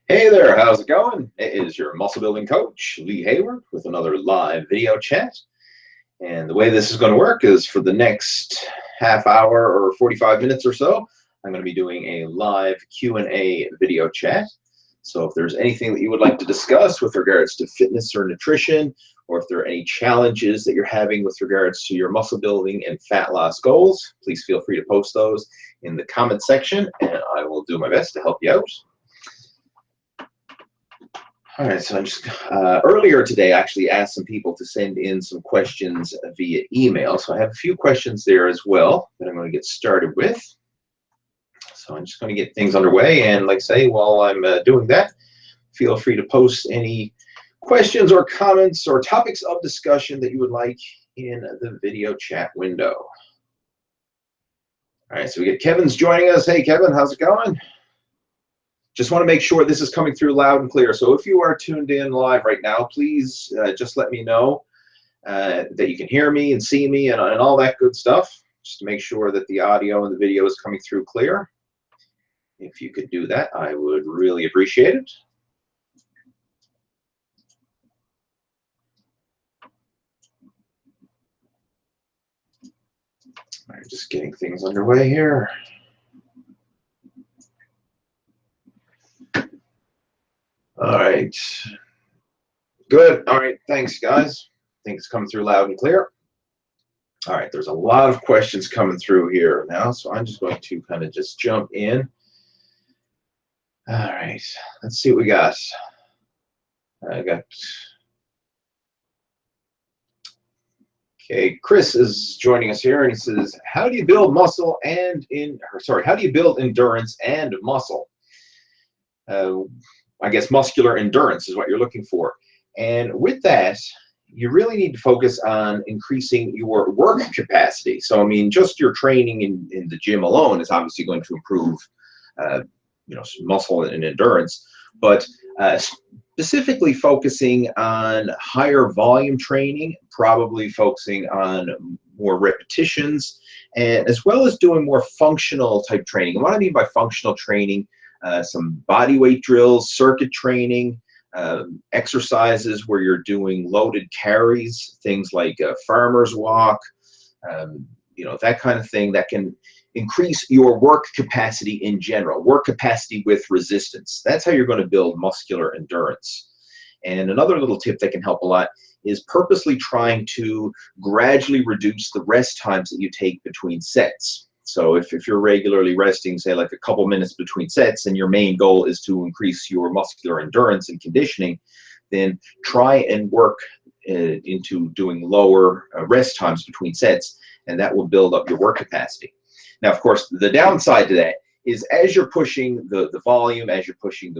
Hey there, how's it going? It is your muscle building coach, Lee Hayward, with another live video chat. And the way this is going to work is for the next half hour or 45 minutes or so, I'm going to be doing a live Q&A video chat. So if there's anything that you would like to discuss with regards to fitness or nutrition, or if there are any challenges that you're having with regards to your muscle building and fat loss goals, please feel free to post those in the comment section, and I will do my best to help you out. All right, so I'm just earlier today I actually asked some people to send in some questions via email. So I have a few questions there as well that I'm going to get started with. So I'm just going to get things underway, and like I say, while I'm doing that, feel free to post any questions or comments or topics of discussion that you would like in the video chat window. All right, so we get Kevin's joining us. Hey Kevin, how's it going? Just want to make sure this is coming through loud and clear. So if you are tuned in live right now, please just let me know that you can hear me and see me and all that good stuff, just to make sure that the audio and the video is coming through clear. If you could do that, I would really appreciate it. All right, just getting things underway here. All right, good. All right, thanks guys. I think it's coming through loud and clear. All right, there's a lot of questions coming through here now, so I'm just going to kind of just jump in. All right, let's see what we got. Okay, Chris is joining us here, and he says, how do you build muscle and how do you build endurance and muscle? I guess muscular endurance is what you're looking for. And with that, you really need to focus on increasing your work capacity. So, I mean, just your training in the gym alone is obviously going to improve, muscle and endurance. But specifically focusing on higher volume training, probably focusing on more repetitions, and as well as doing more functional type training. And what I mean by functional training, some body weight drills, circuit training, exercises where you're doing loaded carries, things like a farmer's walk, that kind of thing that can increase your work capacity in general, work capacity with resistance. That's how you're going to build muscular endurance. And another little tip that can help a lot is purposely trying to gradually reduce the rest times that you take between sets. So if you're regularly resting, say like a couple minutes between sets, and your main goal is to increase your muscular endurance and conditioning, then try and work into doing lower rest times between sets, and that will build up your work capacity. Now, of course, the downside to that is as you're pushing the volume, as you're pushing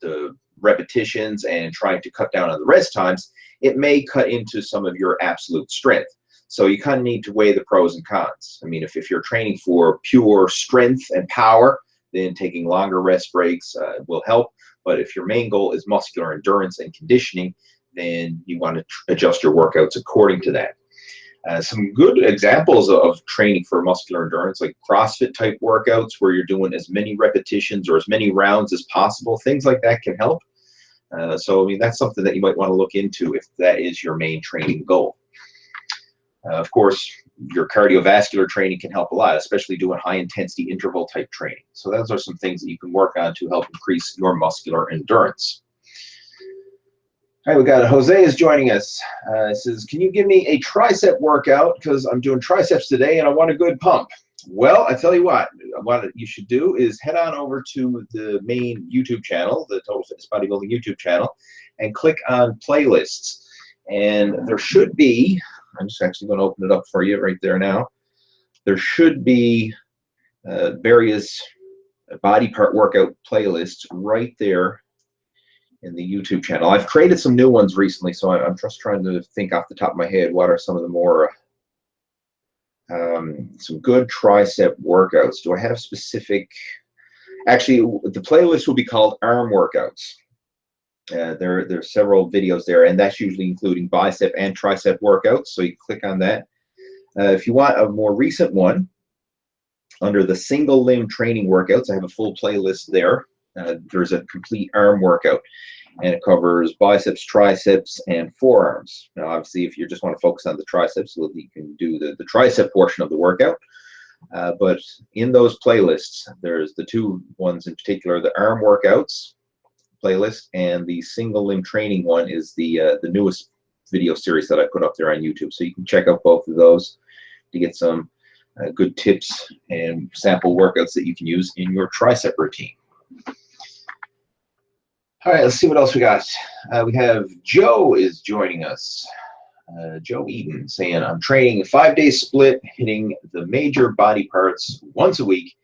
the repetitions and trying to cut down on the rest times, it may cut into some of your absolute strength. So you kind of need to weigh the pros and cons. I mean, if you're training for pure strength and power, then taking longer rest breaks will help. But if your main goal is muscular endurance and conditioning, then you want to adjust your workouts according to that. Some good examples of training for muscular endurance, like CrossFit type workouts where you're doing as many repetitions or as many rounds as possible, things like that can help. So, I mean, that's something that you might want to look into if that is your main training goal. Of course, your cardiovascular training can help a lot, especially doing high intensity interval type training. So those are some things that you can work on to help increase your muscular endurance. All right, we got Jose is joining us. Says, can you give me a tricep workout? Because I'm doing triceps today and I want a good pump. Well, I tell you what you should do is head on over to the main YouTube channel, the Total Fitness Bodybuilding YouTube channel, and click on playlists. And there should be, I'm just actually going to open it up for you right there now. There should be various body part workout playlists right there in the YouTube channel. I've created some new ones recently, so I'm just trying to think off the top of my head what are some of the more some good tricep workouts. Do I have specific? Actually, the playlist will be called arm workouts. There's several videos there, and that's usually including bicep and tricep workouts, so you click on that. If you want a more recent one, under the single limb training workouts, I have a full playlist there. there's a complete arm workout, and it covers biceps, triceps, and forearms. Now, obviously, if you just want to focus on the triceps, well, you can do the tricep portion of the workout. But in those playlists, there's the two ones in particular: the arm workouts playlist, and the single limb training one is the newest video series that I put up there on YouTube. So you can check out both of those to get some good tips and sample workouts that you can use in your tricep routine. All right, let's see what else we got. We have Joe is joining us. Joe Eden saying, I'm training a 5-day split, hitting the major body parts once a week.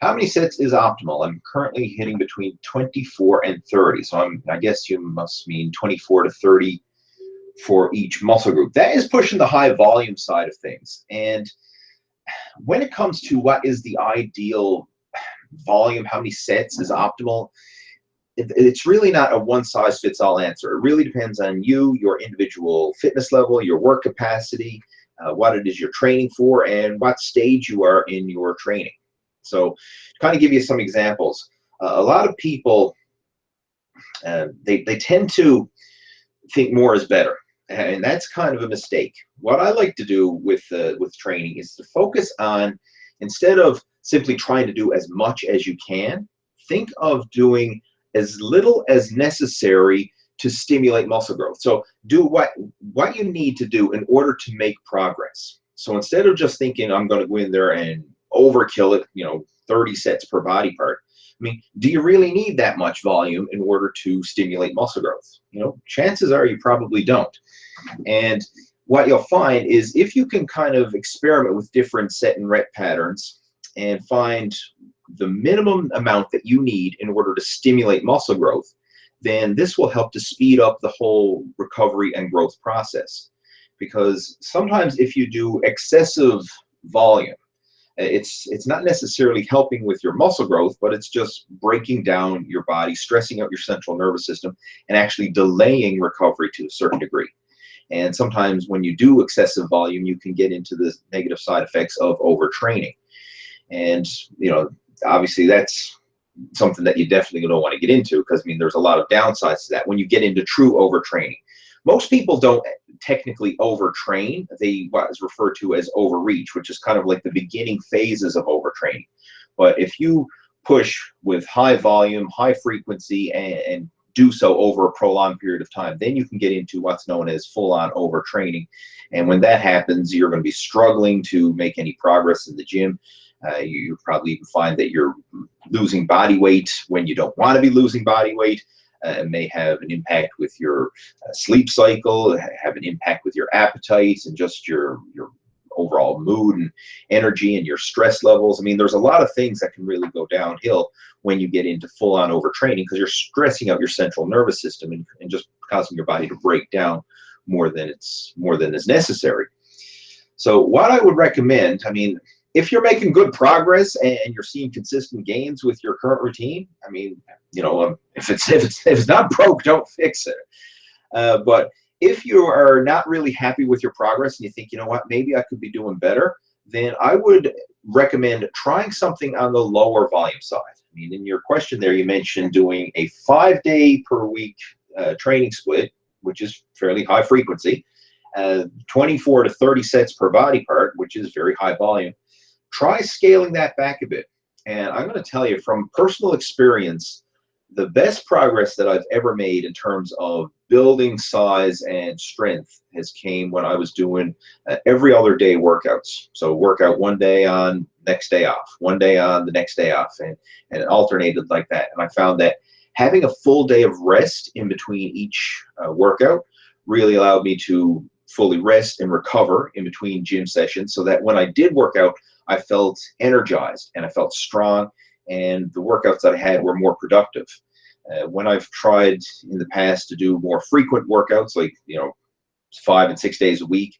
How many sets is optimal? I'm currently hitting between 24 and 30. So I guess you must mean 24 to 30 for each muscle group. That is pushing the high volume side of things. And when it comes to what is the ideal volume, how many sets is optimal, it's really not a one-size-fits-all answer. It really depends on you, your individual fitness level, your work capacity, what it is you're training for, and what stage you are in your training. So to kind of give you some examples, a lot of people, they tend to think more is better, and that's kind of a mistake. What I like to do with training is to focus on, instead of simply trying to do as much as you can, think of doing as little as necessary to stimulate muscle growth. So do what you need to do in order to make progress. So instead of just thinking I'm going to go in there and overkill it, 30 sets per body part, I mean, do you really need that much volume in order to stimulate muscle growth? Chances are you probably don't. And what you'll find is, if you can kind of experiment with different set and rep patterns and find the minimum amount that you need in order to stimulate muscle growth, then this will help to speed up the whole recovery and growth process. Because sometimes if you do excessive volume, it's not necessarily helping with your muscle growth, but it's just breaking down your body, stressing out your central nervous system, and actually delaying recovery to a certain degree. And sometimes when you do excessive volume, you can get into the negative side effects of overtraining. And obviously that's something that you definitely don't want to get into, because there's a lot of downsides to that when you get into true overtraining. Most people don't technically overtrain. What is referred to as overreach, which is kind of like the beginning phases of overtraining. But if you push with high volume, high frequency, and do so over a prolonged period of time, then you can get into what's known as full-on overtraining. And when that happens, you're going to be struggling to make any progress in the gym. You probably even find that you're losing body weight when you don't want to be losing body weight. It may have an impact with your sleep cycle, have an impact with your appetite, and just your overall mood and energy and your stress levels. There's a lot of things that can really go downhill when you get into full-on overtraining, because you're stressing out your central nervous system and just causing your body to break down more than is necessary. So what I would recommend, if you're making good progress and you're seeing consistent gains with your current routine, if it's not broke, don't fix it. But if you are not really happy with your progress and you think, maybe I could be doing better, then I would recommend trying something on the lower volume side. In your question there, you mentioned doing a 5-day per week training split, which is fairly high frequency, 24 to 30 sets per body part, which is very high volume. Try scaling that back a bit. And I'm going to tell you from personal experience, the best progress that I've ever made in terms of building size and strength has came when I was doing every other day workouts. So workout one day on, next day off, one day on, the next day off, and it alternated like that. And I found that having a full day of rest in between each workout really allowed me to fully rest and recover in between gym sessions, so that when I did work out, I felt energized and I felt strong, and the workouts that I had were more productive. When I've tried in the past to do more frequent workouts, like 5 and 6 days a week,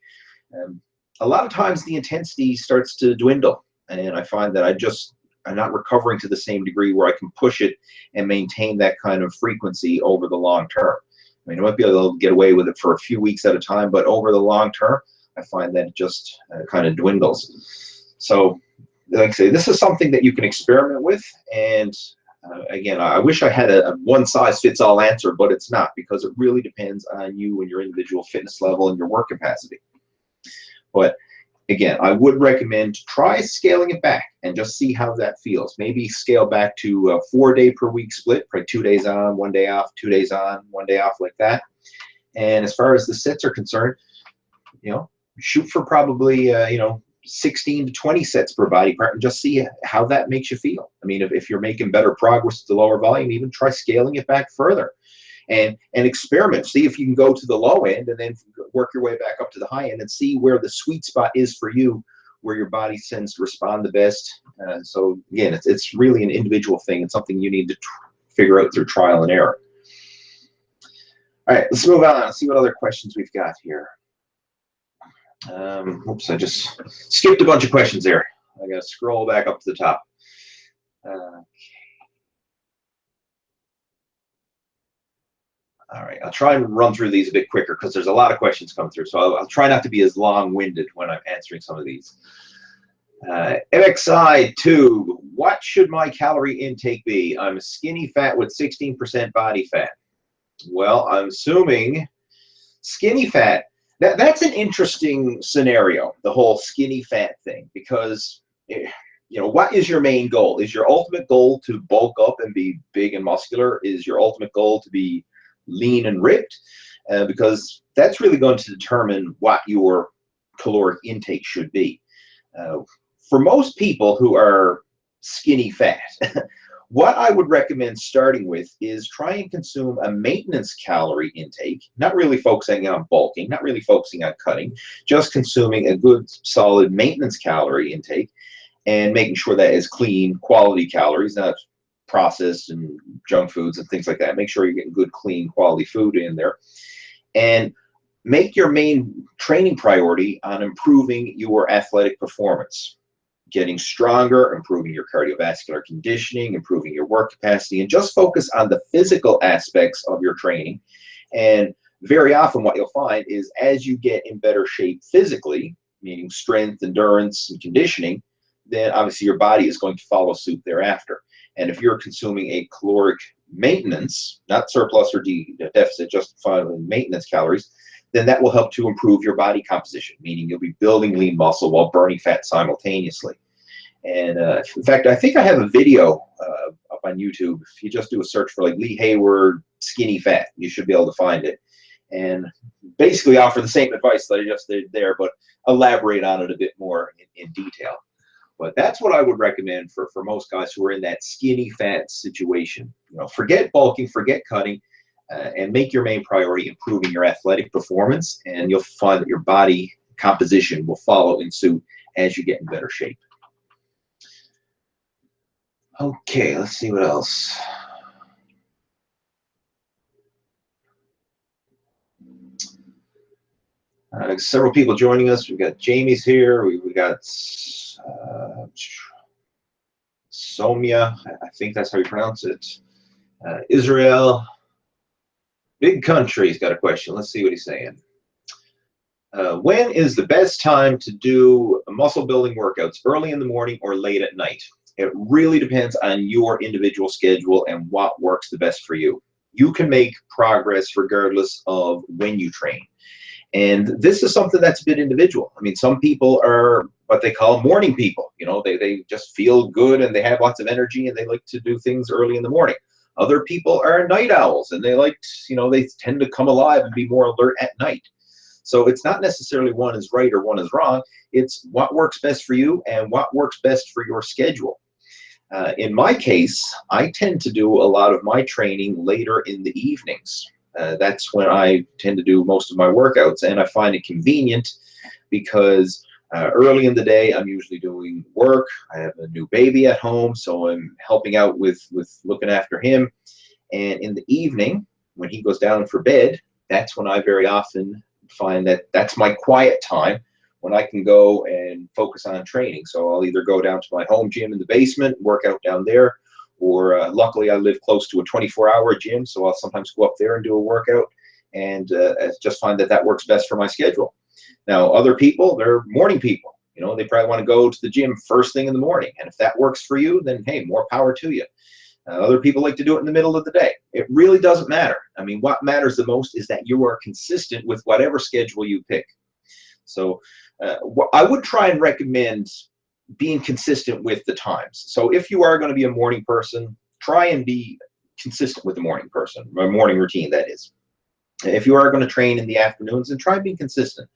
a lot of times the intensity starts to dwindle, and I find that I'm not recovering to the same degree where I can push it and maintain that kind of frequency over the long term. I might be able to get away with it for a few weeks at a time, but over the long term, I find that it just kind of dwindles. So, like I say, this is something that you can experiment with, and Again, I wish I had a one-size-fits-all answer, but it's not, because it really depends on you and your individual fitness level and your work capacity. But again, I would recommend try scaling it back and just see how that feels. Maybe scale back to a 4-day-per-week split, probably 2 days on, 1 day off, 2 days on, 1 day off, like that. And as far as the sets are concerned, shoot for probably 16 to 20 sets per body part, and just see how that makes you feel. I mean, if you're making better progress to the lower volume, even try scaling it back further. And experiment. See if you can go to the low end and then work your way back up to the high end and see where the sweet spot is for you, where your body tends to respond the best. So again, it's really an individual thing. It's something you need to figure out through trial and error. All right, let's move on. Let's see what other questions we've got here. Oops, I just skipped a bunch of questions there. I got to scroll back up to the top. All right, I'll try and run through these a bit quicker because there's a lot of questions coming through. So I'll try not to be as long-winded when I'm answering some of these. MXI2, what should my calorie intake be? I'm skinny fat with 16% body fat. Well, I'm assuming skinny fat, that's an interesting scenario, the whole skinny fat thing, because what is your main goal? Is your ultimate goal to bulk up and be big and muscular? Is your ultimate goal to be lean and ripped? Because that's really going to determine what your caloric intake should be. For most people who are skinny fat, what I would recommend starting with is try and consume a maintenance calorie intake, not really focusing on bulking, not really focusing on cutting, just consuming a good solid maintenance calorie intake and making sure that is clean quality calories, not processed and junk foods and things like that. Make sure you're getting good, clean, quality food in there. And make your main training priority on improving your athletic performance, getting stronger, improving your cardiovascular conditioning, improving your work capacity, and just focus on the physical aspects of your training. And very often what you'll find is as you get in better shape physically, meaning strength, endurance, and conditioning, then obviously your body is going to follow suit thereafter. And if you're consuming a caloric maintenance, not surplus or deficit, just finally maintenance calories, then that will help to improve your body composition, meaning you'll be building lean muscle while burning fat simultaneously. And in fact, I think I have a video up on YouTube. If you just do a search for like Lee Hayward skinny fat, you should be able to find it. And basically offer the same advice that I just did there, but elaborate on it a bit more in detail. But that's what I would recommend for most guys who are in that skinny fat situation. Forget bulking, forget cutting, and make your main priority improving your athletic performance, and you'll find that your body composition will follow in suit as you get in better shape. Okay, let's see what else. Several people joining us. We've got Jamie's here. We got Somia, I think that's how you pronounce it. Israel, big country's got a question. Let's see what he's saying. When is the best time to do muscle building workouts? Early in the morning or late at night? It really depends on your individual schedule and what works the best for you. You can make progress regardless of when you train. And this is something that's a bit individual. I mean, some people are what they call morning people. They just feel good and they have lots of energy and they like to do things early in the morning. Other people are night owls and they they tend to come alive and be more alert at night. So it's not necessarily one is right or one is wrong. It's what works best for you and what works best for your schedule. In my case, I tend to do a lot of my training later in the evenings. That's when I tend to do most of my workouts, and I find it convenient because early in the day I'm usually doing work. I have a new baby at home, so I'm helping out with looking after him. And in the evening, when he goes down for bed, that's when I very often find that that's my quiet time when I can go and focus on training. So I'll either go down to my home gym in the basement, work out down there, or luckily I live close to a 24-hour gym, so I'll sometimes go up there and do a workout, and I just find that that works best for my schedule. Now, other people, they're morning people. They probably want to go to the gym first thing in the morning, and if that works for you, then hey, more power to you. Other people like to do it in the middle of the day. It really doesn't matter. I mean, what matters the most is that you are consistent with whatever schedule you pick. So I would try and recommend being consistent with the times. So if you are going to be a morning person, try and be consistent with the morning person, or morning routine, that is. If you are going to train in the afternoons, then try and be consistent.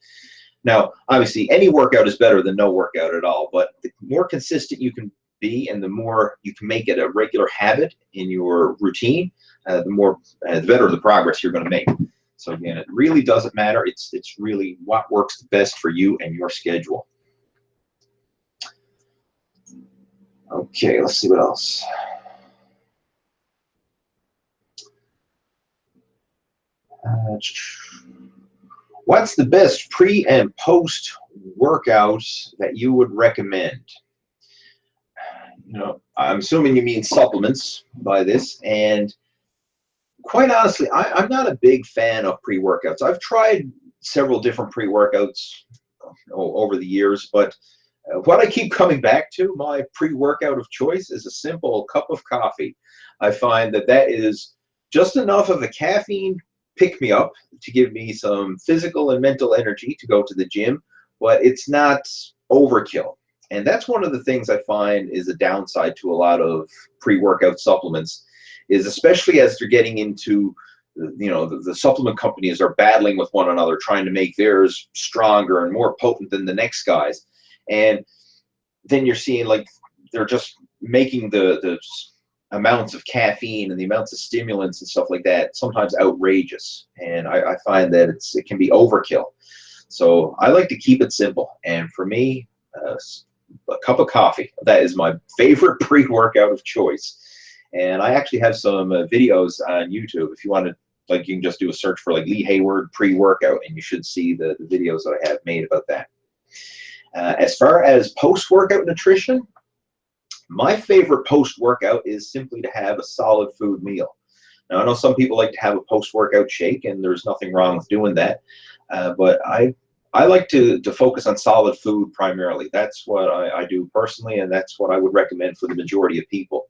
Now, obviously, any workout is better than no workout at all, but the more consistent you can be and the more you can make it a regular habit in your routine, the better the progress you're going to make. So again, it really doesn't matter. It's really what works best for you and your schedule. Okay, let's see what else. What's the best pre and post workout that you would recommend? You know, I'm assuming you mean supplements by this, and quite honestly, I'm not a big fan of pre-workouts. I've tried several different pre-workouts over the years, but what I keep coming back to, my pre-workout of choice, is a simple cup of coffee. I find that that is just enough of a caffeine pick-me-up to give me some physical and mental energy to go to the gym, but it's not overkill. And that's one of the things I find is a downside to a lot of pre-workout supplements, is especially as they're getting into, you know, the supplement companies are battling with one another, trying to make theirs stronger and more potent than the next guy's. And then you're seeing like they're just making the amounts of caffeine and the amounts of stimulants and stuff like that sometimes outrageous. And I find that it can be overkill. So I like to keep it simple. And for me, a cup of coffee, that is my favorite pre-workout of choice. And I actually have some videos on YouTube. If you want to, like, you can just do a search for like Lee Hayward pre-workout, and you should see the videos that I have made about that. As far as post-workout nutrition, my favorite post-workout is simply to have a solid food meal. Now, I know some people like to have a post-workout shake, and there's nothing wrong with doing that. But I like to focus on solid food primarily. That's what I do personally, and that's what I would recommend for the majority of people.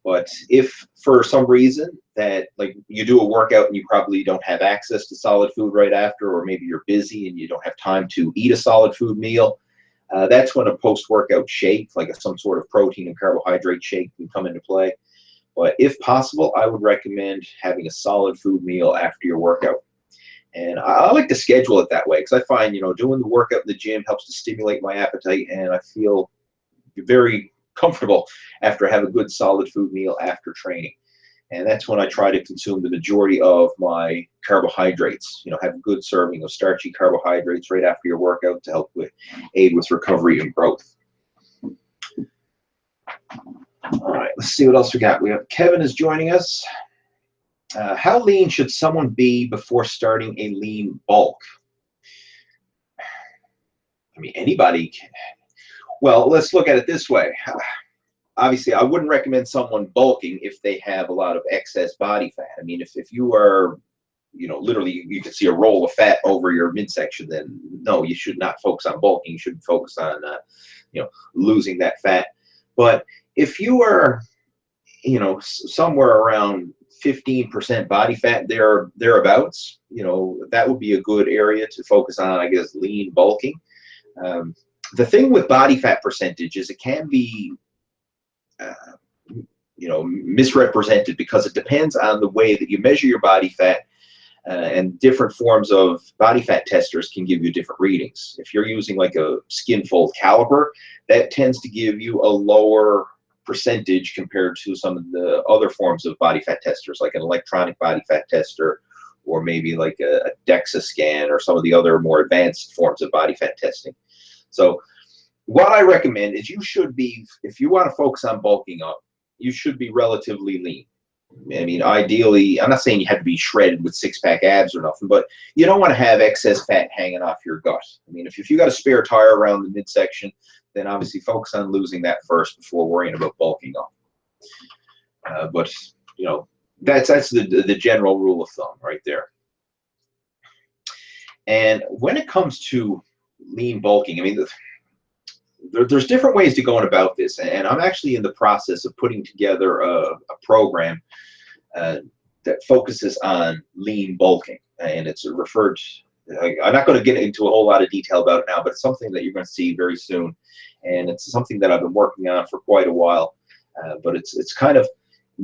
But if for some reason that, like, you do a workout and you probably don't have access to solid food right after, or maybe you're busy and you don't have time to eat a solid food meal, that's when a post-workout shake, like some sort of protein and carbohydrate shake, can come into play. But if possible, I would recommend having a solid food meal after your workout. And I like to schedule it that way because I find, you know, doing the workout in the gym helps to stimulate my appetite, and I feel very comfortable after I have a good solid food meal after training. And that's when I try to consume the majority of my carbohydrates. You know, have a good serving of starchy carbohydrates right after your workout to help aid with recovery and growth. All right, let's see what else we got. We have Kevin is joining us. How lean should someone be before starting a lean bulk? I mean, anybody can. Well, let's look at it this way. Obviously, I wouldn't recommend someone bulking if they have a lot of excess body fat. I mean, if you are, you know, literally you can see a roll of fat over your midsection, then no, you should not focus on bulking. You should focus on, you know, losing that fat. But if you are, you know, somewhere around 15% body fat thereabouts, you know, that would be a good area to focus on, I guess, lean bulking. The thing with body fat percentage is it can be, you know, misrepresented because it depends on the way that you measure your body fat, and different forms of body fat testers can give you different readings. If you're using like a skin fold caliper, that tends to give you a lower percentage compared to some of the other forms of body fat testers, like an electronic body fat tester, or maybe like a DEXA scan, or some of the other more advanced forms of body fat testing. So what I recommend is you should be, if you want to focus on bulking up, you should be relatively lean. I mean, ideally, I'm not saying you have to be shredded with six-pack abs or nothing, but you don't want to have excess fat hanging off your gut. I mean, if you got a spare tire around the midsection, then obviously focus on losing that first before worrying about bulking up. But, you know, that's the general rule of thumb right there. And when it comes to lean bulking, I mean, there's different ways to go about this, and I'm actually in the process of putting together a program that focuses on lean bulking, and it's referred. I'm not going to get into a whole lot of detail about it now, but it's something that you're going to see very soon, and it's something that I've been working on for quite a while. But it's kind of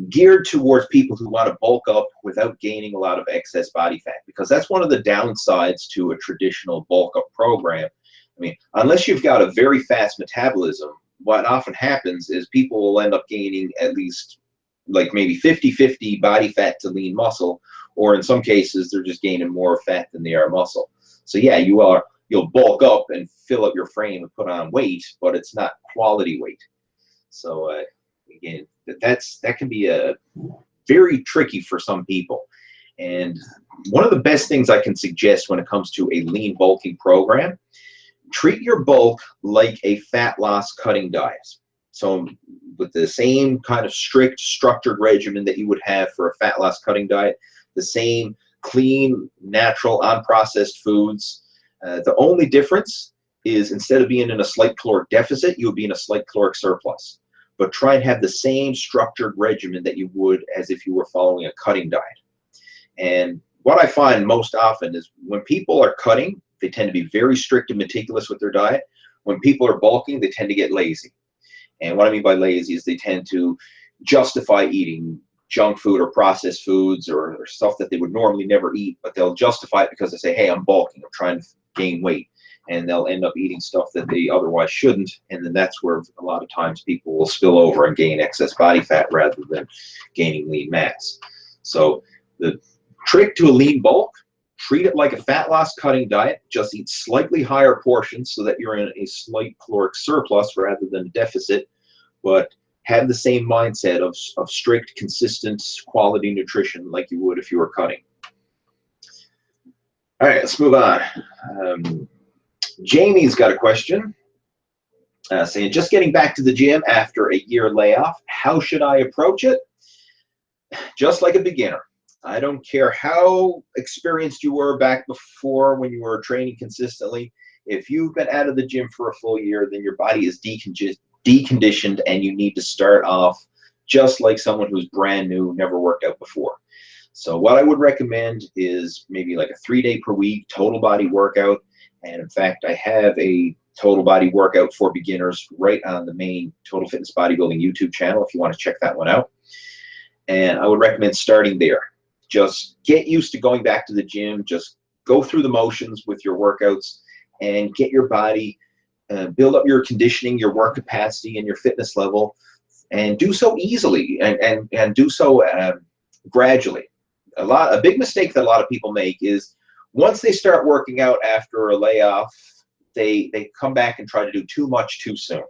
geared towards people who want to bulk up without gaining a lot of excess body fat, because that's one of the downsides to a traditional bulk up program. I mean, unless you've got a very fast metabolism, what often happens is people will end up gaining at least like maybe 50-50 body fat to lean muscle, or in some cases they're just gaining more fat than they are muscle. So yeah, you'll bulk up and fill up your frame and put on weight, but it's not quality weight. So again, that can be very tricky for some people. And one of the best things I can suggest when it comes to a lean bulking program, treat your bulk like a fat loss cutting diet. So with the same kind of strict structured regimen that you would have for a fat loss cutting diet, the same clean, natural, unprocessed foods. The only difference is instead of being in a slight caloric deficit, you would be in a slight caloric surplus. But try and have the same structured regimen that you would as if you were following a cutting diet. And what I find most often is when people are cutting, they tend to be very strict and meticulous with their diet. When people are bulking, they tend to get lazy. And what I mean by lazy is they tend to justify eating junk food or processed foods or stuff that they would normally never eat, but they'll justify it because they say, hey, I'm bulking, I'm trying to gain weight. And they'll end up eating stuff that they otherwise shouldn't. And then that's where a lot of times people will spill over and gain excess body fat rather than gaining lean mass. So the trick to a lean bulk, treat it like a fat loss cutting diet. Just eat slightly higher portions so that you're in a slight caloric surplus rather than a deficit, but have the same mindset of strict, consistent, quality nutrition like you would if you were cutting. All right, let's move on. Jamie's got a question saying, just getting back to the gym after a year layoff, how should I approach it? Just like a beginner. I don't care how experienced you were back before when you were training consistently. If you've been out of the gym for a full year, then your body is deconditioned and you need to start off just like someone who's brand new, never worked out before. So what I would recommend is maybe like a 3-day per week total body workout. And in fact, I have a total body workout for beginners right on the main Total Fitness Bodybuilding YouTube channel if you want to check that one out. And I would recommend starting there. Just get used to going back to the gym. Just go through the motions with your workouts and get your body, build up your conditioning, your work capacity, and your fitness level, and do so easily and do so gradually. A big mistake that a lot of people make is once they start working out after a layoff, they come back and try to do too much too soon.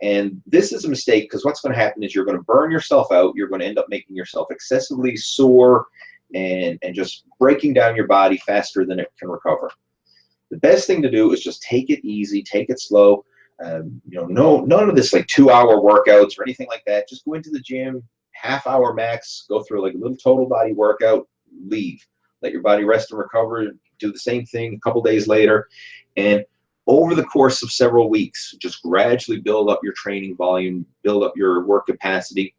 And this is a mistake because what's going to happen is you're going to burn yourself out. You're going to end up making yourself excessively sore and just breaking down your body faster than it can recover. The best thing to do is just take it easy, take it slow. None of this like 2-hour workouts or anything like that. Just go into the gym, half-hour max, go through like a little total body workout, leave. Let your body rest and recover. Do the same thing a couple days later. And over the course of several weeks, just gradually build up your training volume, build up your work capacity.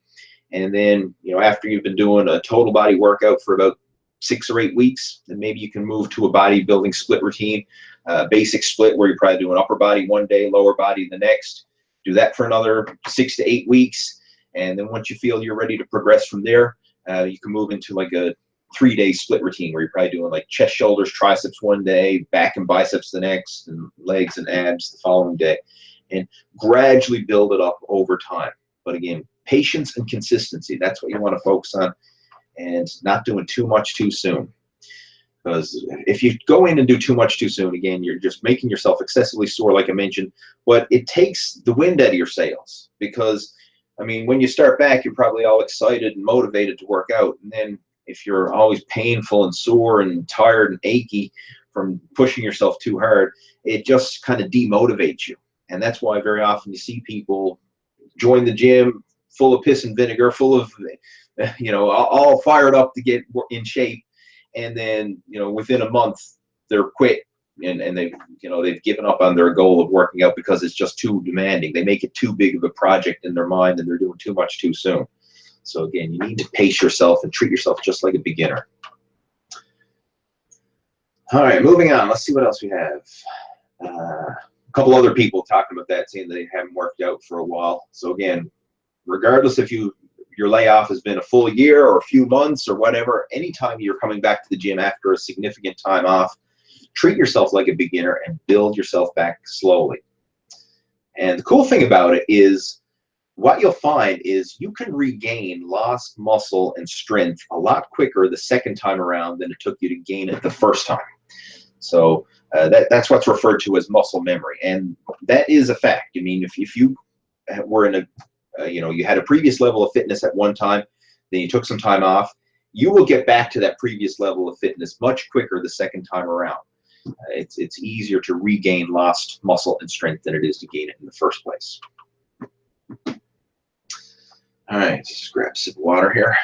And then, after you've been doing a total body workout for about 6 or 8 weeks, then maybe you can move to a bodybuilding split routine, basic split where you're probably doing upper body one day, lower body the next. Do that for another 6 to 8 weeks. And then once you feel you're ready to progress from there, you can move into like a 3-day split routine where you're probably doing like chest, shoulders, triceps one day, back and biceps the next, and legs and abs the following day, and gradually build it up over time. But again, patience and consistency, that's what you want to focus on, and not doing too much too soon. Because if you go in and do too much too soon, again, you're just making yourself excessively sore, like I mentioned, but it takes the wind out of your sails. Because, I mean, when you start back, you're probably all excited and motivated to work out, and then if you're always painful and sore and tired and achy from pushing yourself too hard, it just kind of demotivates you. And that's why very often you see people join the gym full of piss and vinegar, full of, all fired up to get in shape. And then, within a month, they're quit and they've given up on their goal of working out because it's just too demanding. They make it too big of a project in their mind, and they're doing too much too soon. So again, you need to pace yourself and treat yourself just like a beginner. All right, moving on. Let's see what else we have. A couple other people talking about that, saying they haven't worked out for a while. So again, regardless if your layoff has been a full year or a few months or whatever, anytime you're coming back to the gym after a significant time off, treat yourself like a beginner and build yourself back slowly. And the cool thing about it is, what you'll find is you can regain lost muscle and strength a lot quicker the second time around than it took you to gain it the first time. So that's what's referred to as muscle memory, and that is a fact. I mean, if you were in a you had a previous level of fitness at one time, then you took some time off, you will get back to that previous level of fitness much quicker the second time around. It's easier to regain lost muscle and strength than it is to gain it in the first place. All right, just grab a sip of water here.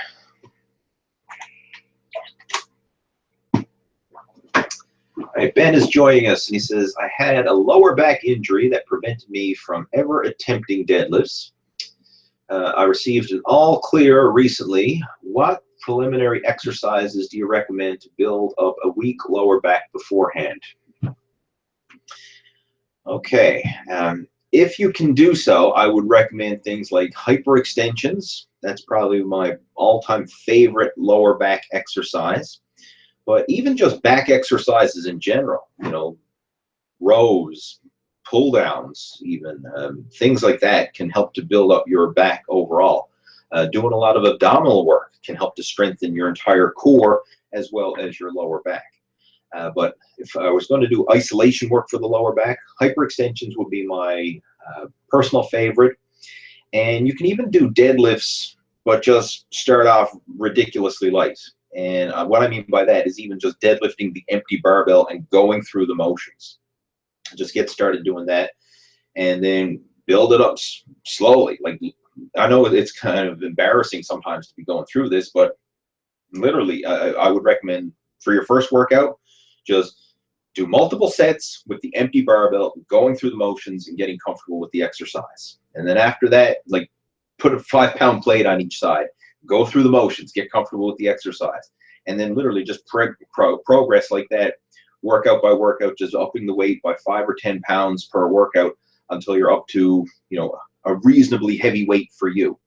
All right, Ben is joining us, and he says, I had a lower back injury that prevented me from ever attempting deadlifts. I received an all clear recently. What preliminary exercises do you recommend to build up a weak lower back beforehand? Okay, if you can do so, I would recommend things like hyperextensions. That's probably my all-time favorite lower back exercise. But even just back exercises in general, rows, pull downs, even things like that can help to build up your back overall. Doing a lot of abdominal work can help to strengthen your entire core as well as your lower back. But if I was going to do isolation work for the lower back, hyperextensions would be my personal favorite. And you can even do deadlifts, but just start off ridiculously light. And what I mean by that is even just deadlifting the empty barbell and going through the motions. Just get started doing that, and then build it up slowly. Like, I know it's kind of embarrassing sometimes to be going through this, but literally, I would recommend for your first workout, just do multiple sets with the empty barbell, going through the motions and getting comfortable with the exercise. And then after that, like, put a 5-pound plate on each side, go through the motions, get comfortable with the exercise, and then literally just progress like that, workout by workout, just upping the weight by 5 or 10 pounds per workout until you're up to, a reasonably heavy weight for you.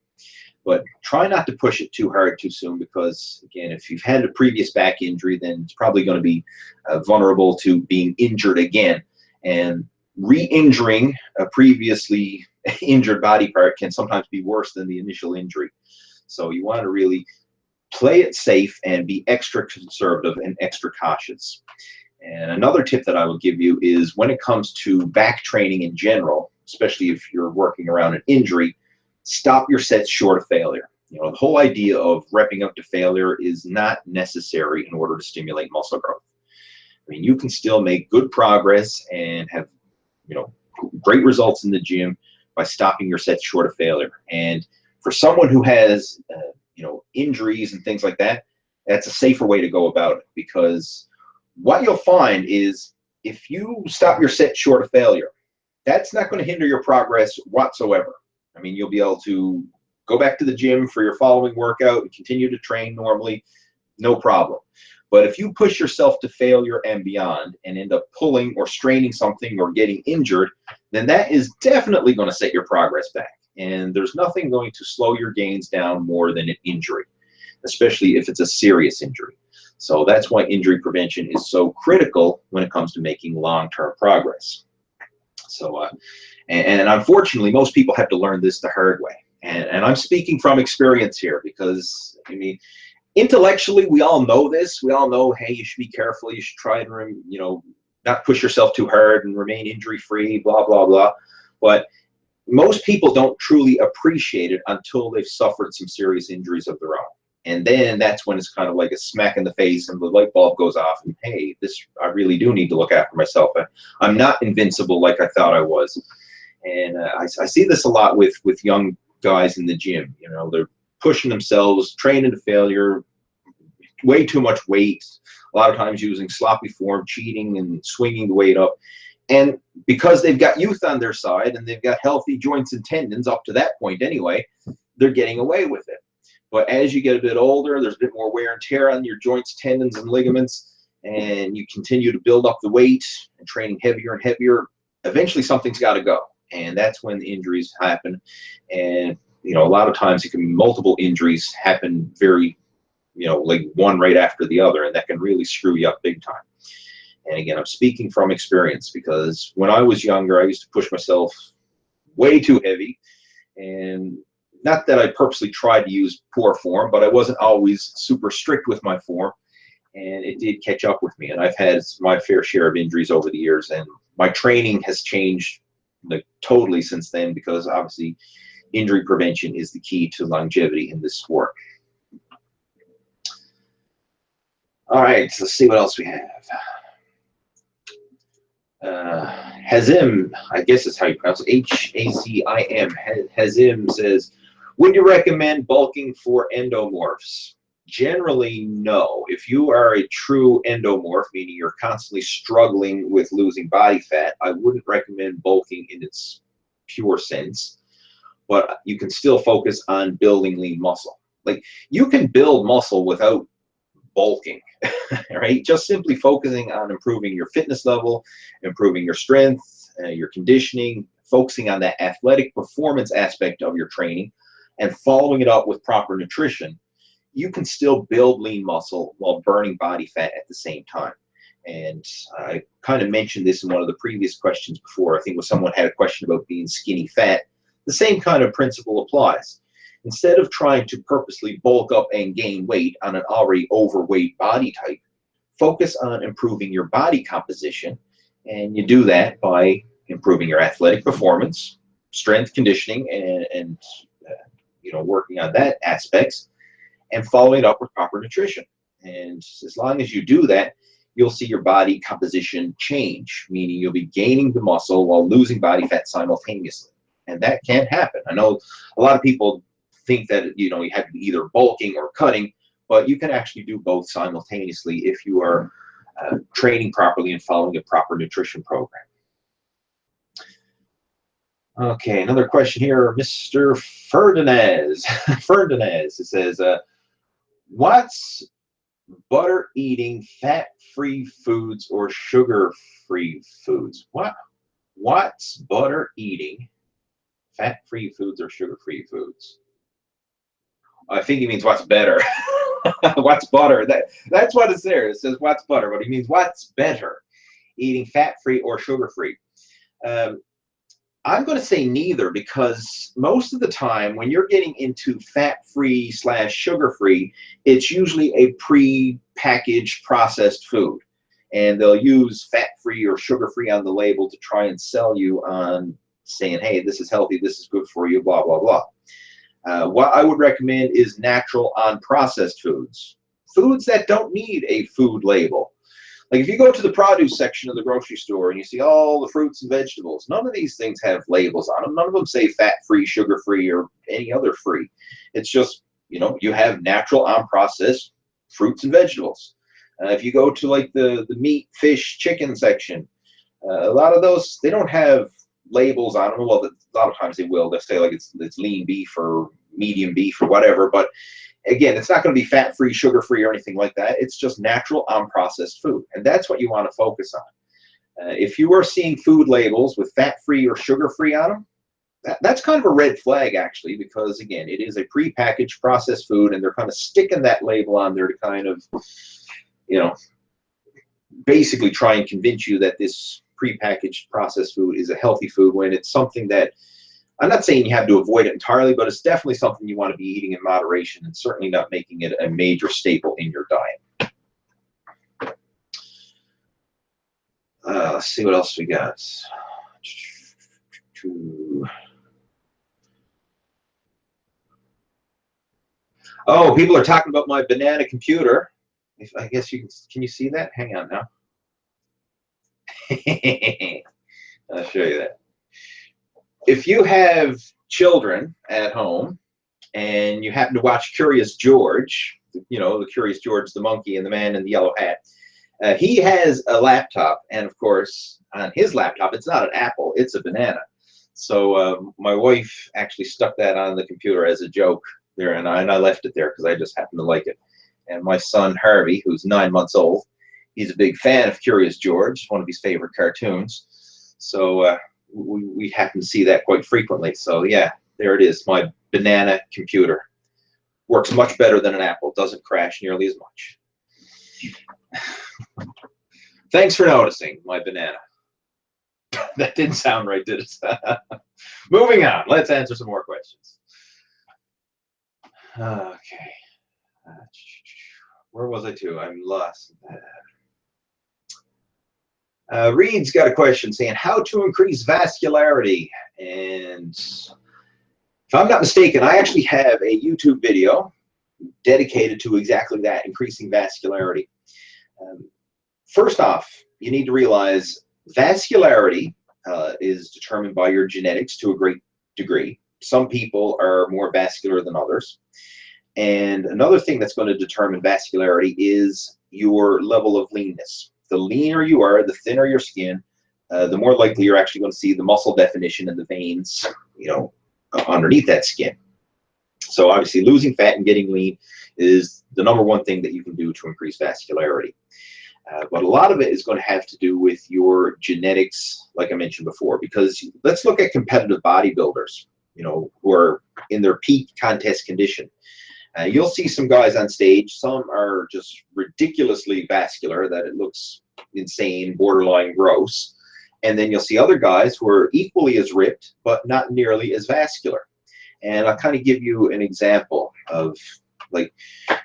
But try not to push it too hard too soon, because again, if you've had a previous back injury, then it's probably going to be vulnerable to being injured again. And re-injuring a previously injured body part can sometimes be worse than the initial injury. So you want to really play it safe and be extra conservative and extra cautious. And another tip that I will give you is, when it comes to back training in general, especially if you're working around an injury, stop your sets short of failure. The whole idea of repping up to failure is not necessary in order to stimulate muscle growth. I mean, you can still make good progress and have, great results in the gym by stopping your sets short of failure. And for someone who has, injuries and things like that, that's a safer way to go about it, because what you'll find is, if you stop your set short of failure, that's not going to hinder your progress whatsoever. I mean, you'll be able to go back to the gym for your following workout and continue to train normally, no problem. But if you push yourself to failure and beyond and end up pulling or straining something or getting injured, then that is definitely going to set your progress back. And there's nothing going to slow your gains down more than an injury, especially if it's a serious injury. So that's why injury prevention is so critical when it comes to making long-term progress. So, and unfortunately, most people have to learn this the hard way. And I'm speaking from experience here, because, I mean, intellectually, we all know this. We all know, hey, you should be careful. You should try and, not push yourself too hard and remain injury-free, blah, blah, blah. But most people don't truly appreciate it until they've suffered some serious injuries of their own. And then that's when it's kind of like a smack in the face and the light bulb goes off, and hey, I really do need to look after myself. I'm not invincible like I thought I was. And I see this a lot with young guys in the gym. They're pushing themselves, training to failure, way too much weight, a lot of times using sloppy form, cheating and swinging the weight up. And because they've got youth on their side and they've got healthy joints and tendons up to that point anyway, they're getting away with it. But as you get a bit older, there's a bit more wear and tear on your joints, tendons, and ligaments, and you continue to build up the weight and training heavier and heavier. Eventually something's got to go, and that's when the injuries happen. And a lot of times it can be multiple injuries happen very, like one right after the other, and that can really screw you up big time. And again, I'm speaking from experience, because when I was younger, I used to push myself way too heavy. And not that I purposely tried to use poor form, but I wasn't always super strict with my form. And it did catch up with me. And I've had my fair share of injuries over the years. And my training has changed like totally since then, because obviously injury prevention is the key to longevity in this sport. All right, so let's see what else we have. Hazim, I guess is how you pronounce it, H-A-Z-I-M. Hazim says, would you recommend bulking for endomorphs? Generally, no. If you are a true endomorph, meaning you're constantly struggling with losing body fat, I wouldn't recommend bulking in its pure sense. But you can still focus on building lean muscle. Like, you can build muscle without bulking, right? Just simply focusing on improving your fitness level, improving your strength, your conditioning, focusing on that athletic performance aspect of your training, and following it up with proper nutrition, you can still build lean muscle while burning body fat at the same time. And I kind of mentioned this in one of the previous questions before. I think when someone had a question about being skinny fat, the same kind of principle applies. Instead of trying to purposely bulk up and gain weight on an already overweight body type, focus on improving your body composition. And you do that by improving your athletic performance, strength, conditioning, and working on that aspects, and following it up with proper nutrition. And as long as you do that, you'll see your body composition change, meaning you'll be gaining the muscle while losing body fat simultaneously. And that can happen. I know a lot of people think that you have to be either bulking or cutting, but you can actually do both simultaneously if you are training properly and following a proper nutrition program. Okay, another question here, Mr. Ferdinand. It says, what's butter eating fat-free foods or sugar-free foods? What's butter eating fat-free foods or sugar-free foods? I think he means what's better. What's butter? That's what it's there. It says what's butter, but he means what's better, eating fat-free or sugar-free. I'm going to say neither, because most of the time when you're getting into fat-free / sugar-free, it's usually a pre-packaged processed food. And they'll use fat-free or sugar-free on the label to try and sell you on saying, hey, this is healthy, this is good for you, blah, blah, blah. What I would recommend is natural unprocessed foods. Foods that don't need a food label. Like if you go to the produce section of the grocery store and you see all the fruits and vegetables, none of these things have labels on them. None of them say fat-free, sugar-free, or any other free. It's just, you have natural unprocessed fruits and vegetables. If you go to like the meat, fish, chicken section, a lot of those, they don't have labels on them. Well, a lot of times they will. They'll say like it's lean beef or medium beef or whatever. But again, it's not going to be fat-free, sugar-free, or anything like that. It's just natural, unprocessed food. And that's what you want to focus on. If you are seeing food labels with fat-free or sugar-free on them, that's kind of a red flag, actually, because, again, it is a prepackaged processed food, and they're kind of sticking that label on there to kind of, basically try and convince you that this prepackaged processed food is a healthy food, when it's something that, I'm not saying you have to avoid it entirely, but it's definitely something you want to be eating in moderation, and certainly not making it a major staple in your diet. Let's see what else we got. Oh, people are talking about my banana computer. I guess you can you see that? Hang on now. I'll show you that. If you have children at home and you happen to watch Curious George, you know, the Curious George, the monkey, and the man in the yellow hat. He has a laptop, and of course, on his laptop, it's not an apple, it's a banana. So my wife actually stuck that on the computer as a joke there, and I left it there because I just happen to like it. And my son Harvey, who's 9 months old, he's a big fan of Curious George, one of his favorite cartoons. So we happen to see that quite frequently. So yeah, there it is, my banana computer. Works much better than an apple, doesn't crash nearly as much. Thanks for noticing, my banana. That didn't sound right, did it? Moving on, let's answer some more questions. Okay. Where was I to? I'm lost. Reed's got a question saying how to increase vascularity. And if I'm not mistaken, I actually have a YouTube video dedicated to exactly that, increasing vascularity. First off, you need to realize vascularity is determined by your genetics to a great degree. Some people are more vascular than others. And another thing that's going to determine vascularity is your level of leanness. The leaner you are, the thinner your skin, the more likely you're actually going to see the muscle definition in the veins, you know, underneath that skin. So obviously losing fat and getting lean is the #1 thing that you can do to increase vascularity. But a lot of it is going to have to do with your genetics, like I mentioned before, because let's look at competitive bodybuilders, you know, who are in their peak contest condition. You'll see some guys on stage, some are just ridiculously vascular that it looks insane, borderline gross. And then you'll see other guys who are equally as ripped, but not nearly as vascular. And I'll kind of give you an example of, like,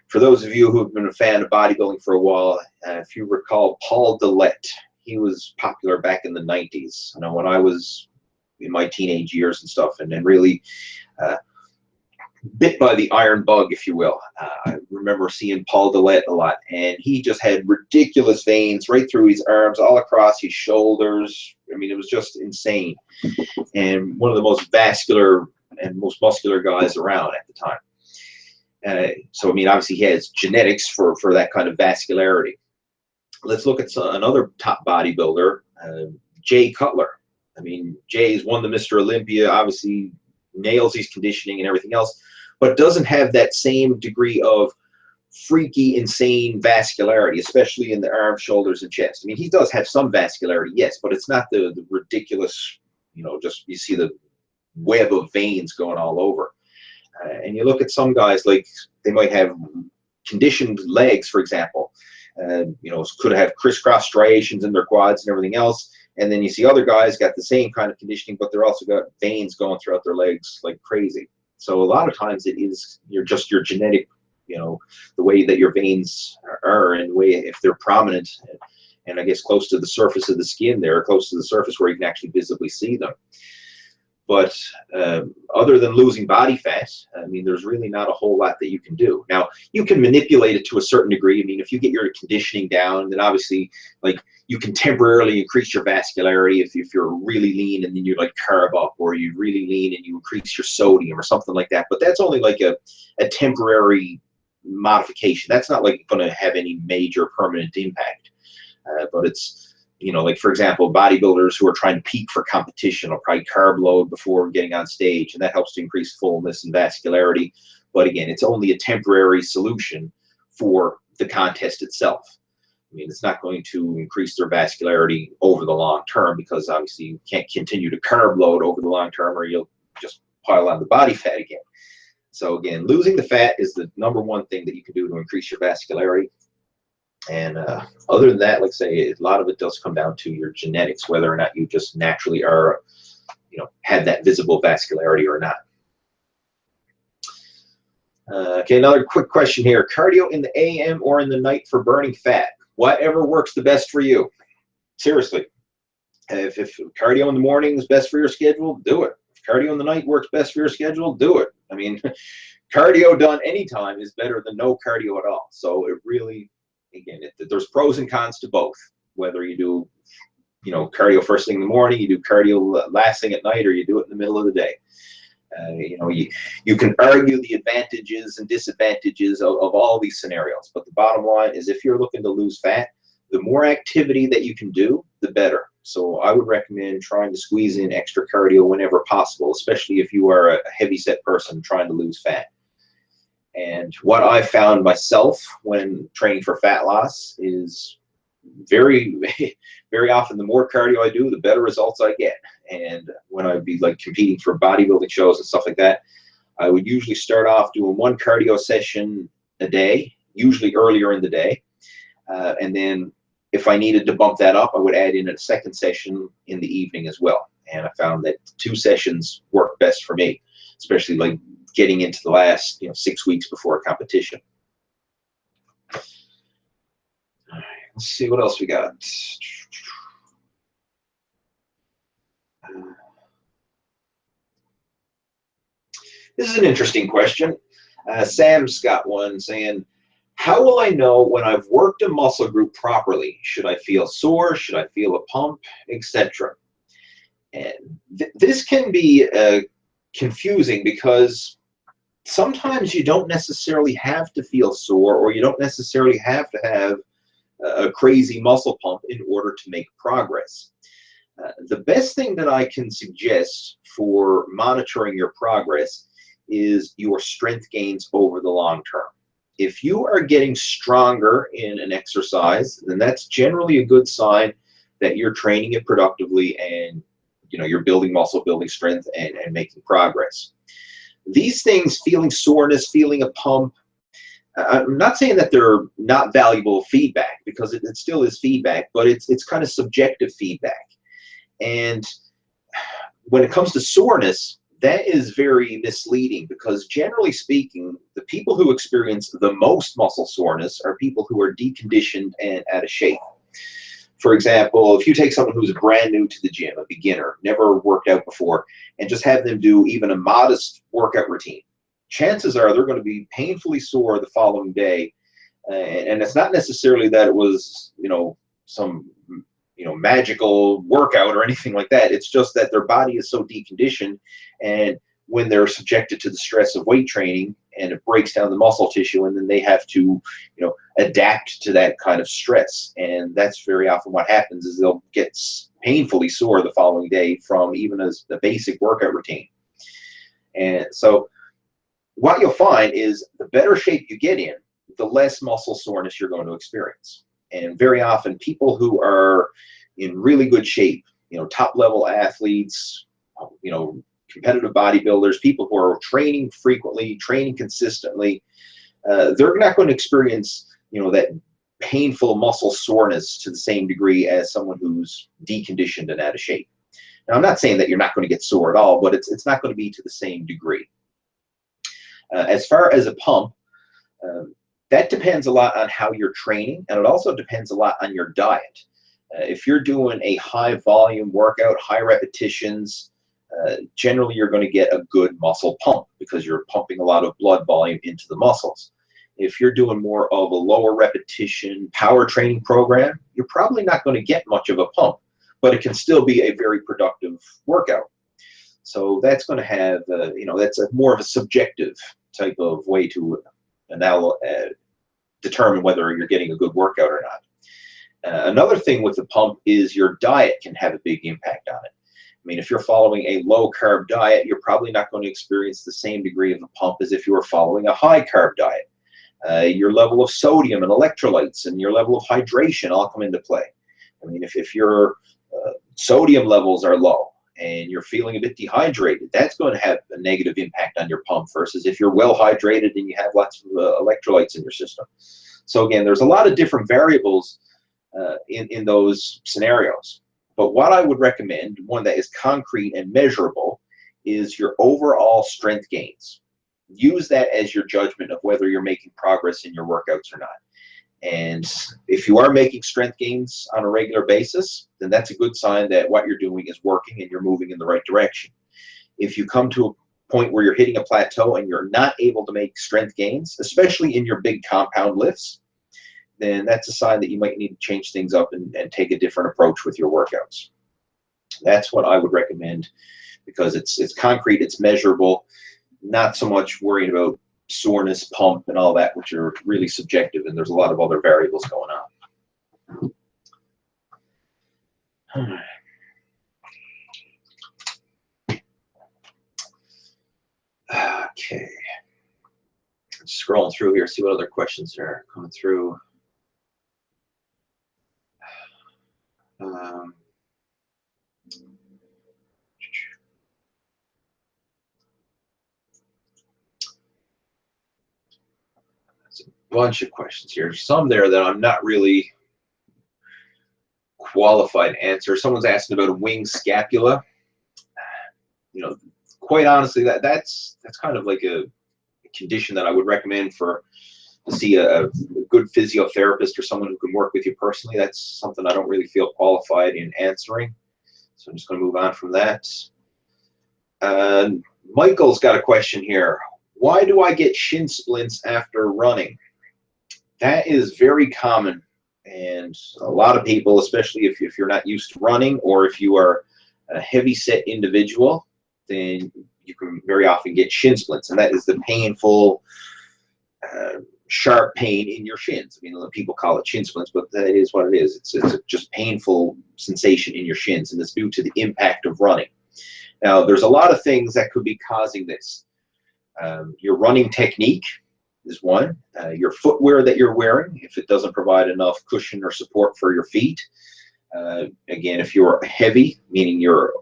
for those of you who have been a fan of bodybuilding for a while, if you recall Paul Dillette, he was popular back in the 90s, you know, when I was in my teenage years and stuff, and then really bit by the iron bug, if you will. I remember seeing Paul Dillette a lot, and he just had ridiculous veins right through his arms, all across his shoulders. I mean, it was just insane. And one of the most vascular and most muscular guys around at the time. So, I mean, obviously he has genetics for that kind of vascularity. Let's look at another top bodybuilder, Jay Cutler. I mean, Jay's won the Mr. Olympia, obviously nails his conditioning and everything else, but doesn't have that same degree of freaky, insane vascularity, especially in the arms, shoulders, and chest. I mean, he does have some vascularity, yes, but it's not the ridiculous, you know, just you see the web of veins going all over. And you look at some guys, like they might have conditioned legs, for example, you know, could have crisscross striations in their quads and everything else. And then you see other guys got the same kind of conditioning, but they're also got veins going throughout their legs like crazy. So a lot of times it is your genetic, you know, the way that your veins are, and the way if they're prominent and I guess close to the surface of the skin there, close to the surface where you can actually visibly see them. But other than losing body fat, I mean, there's really not a whole lot that you can do. Now, you can manipulate it to a certain degree. I mean, if you get your conditioning down, then obviously, like, you can temporarily increase your vascularity if you're really lean and then you like carb up, or you're really lean and you increase your sodium or something like that. But that's only like a temporary modification. That's not like going to have any major permanent impact. But it's, you know, like, for example, bodybuilders who are trying to peak for competition will probably carb load before getting on stage, and that helps to increase fullness and vascularity. But again, it's only a temporary solution for the contest itself. I mean, it's not going to increase their vascularity over the long term, because obviously you can't continue to carb load over the long term, or you'll just pile on the body fat again. So again, losing the fat is the #1 thing that you can do to increase your vascularity. And other than that, like I say, a lot of it does come down to your genetics, whether or not you just naturally are, you know, have that visible vascularity or not. Okay, another quick question here. Cardio in the AM or in the night for burning fat? Whatever works the best for you. Seriously. If cardio in the morning is best for your schedule, do it. If cardio in the night works best for your schedule, do it. I mean, cardio done anytime is better than no cardio at all. So it really... Again, there's pros and cons to both. Whether you do, you know, cardio first thing in the morning, you do cardio last thing at night, or you do it in the middle of the day. You can argue the advantages and disadvantages of all these scenarios, but the bottom line is if you're looking to lose fat, the more activity that you can do, the better. So I would recommend trying to squeeze in extra cardio whenever possible, especially if you are a heavy-set person trying to lose fat. And what I found myself when training for fat loss is very, very often the more cardio I do, the better results I get. And when I'd be like competing for bodybuilding shows and stuff like that, I would usually start off doing one cardio session a day, usually earlier in the day. And then if I needed to bump that up, I would add in a second session in the evening as well. And I found that 2 sessions work best for me, especially like getting into the last 6 weeks before a competition. All right, let's see what else we got. This is an interesting question. Sam's got one saying, how will I know when I've worked a muscle group properly? Should I feel sore? Should I feel a pump, etc.? And this can be confusing because sometimes you don't necessarily have to feel sore, or you don't necessarily have to have a crazy muscle pump in order to make progress. The best thing that I can suggest for monitoring your progress is your strength gains over the long term. If you are getting stronger in an exercise, then that's generally a good sign that you're training it productively and you're building muscle, building strength, and making progress. These things, feeling soreness, feeling a pump, I'm not saying that they're not valuable feedback, because it still is feedback, but it's kind of subjective feedback. And when it comes to soreness, that is very misleading, because generally speaking, the people who experience the most muscle soreness are people who are deconditioned and out of shape. For example, if you take someone who's brand new to the gym, a beginner, never worked out before, and just have them do even a modest workout routine, chances are they're going to be painfully sore the following day. And it's not necessarily that it was, some magical workout or anything like that. It's just that their body is so deconditioned, and when they're subjected to the stress of weight training, and it breaks down the muscle tissue, and then they have to adapt to that kind of stress. And that's very often what happens, is they'll get painfully sore the following day from even as the basic workout routine. And so what you'll find is the better shape you get in, the less muscle soreness you're going to experience. And very often people who are in really good shape, top level athletes, competitive bodybuilders, people who are training frequently, training consistently, they're not going to experience, that painful muscle soreness to the same degree as someone who's deconditioned and out of shape. Now, I'm not saying that you're not going to get sore at all, but it's not going to be to the same degree. As far as a pump, that depends a lot on how you're training, and it also depends a lot on your diet. If you're doing a high volume workout, high repetitions, generally you're going to get a good muscle pump because you're pumping a lot of blood volume into the muscles. If you're doing more of a lower repetition power training program, you're probably not going to get much of a pump, but it can still be a very productive workout. So that's going to have, that's more of a subjective type of way to determine whether you're getting a good workout or not. Another thing with the pump is your diet can have a big impact on it. I mean, if you're following a low-carb diet, you're probably not going to experience the same degree of a pump as if you were following a high-carb diet. Your level of sodium and electrolytes and your level of hydration all come into play. I mean, if your sodium levels are low and you're feeling a bit dehydrated, that's going to have a negative impact on your pump versus if you're well hydrated and you have lots of electrolytes in your system. So again, there's a lot of different variables in those scenarios. But what I would recommend, one that is concrete and measurable, is your overall strength gains. Use that as your judgment of whether you're making progress in your workouts or not. And if you are making strength gains on a regular basis, then that's a good sign that what you're doing is working and you're moving in the right direction. If you come to a point where you're hitting a plateau and you're not able to make strength gains, especially in your big compound lifts, then that's a sign that you might need to change things up and take a different approach with your workouts. That's what I would recommend because it's concrete, it's measurable, not so much worrying about soreness, pump, and all that, which are really subjective, and there's a lot of other variables going on. Okay. Scrolling through here, see what other questions are coming through. There's a bunch of questions here. Some there that I'm not really qualified to answer. Someone's asking about a wing scapula. You know, quite honestly, that's kind of like a condition that I would recommend to see a good physiotherapist or someone who can work with you personally. That's something I don't really feel qualified in answering. So I'm just going to move on from that. Michael's got a question here. Why do I get shin splints after running? That is very common, and a lot of people, especially if you're not used to running, or if you are a heavy set individual, then you can very often get shin splints, and that is the painful, sharp pain in your shins. I mean, people call it shin splints, but that is what it is. It's a just painful sensation in your shins, and it's due to the impact of running. Now, there's a lot of things that could be causing this. Your running technique is one. Your footwear that you're wearing, if it doesn't provide enough cushion or support for your feet. Again, if you're heavy, meaning you're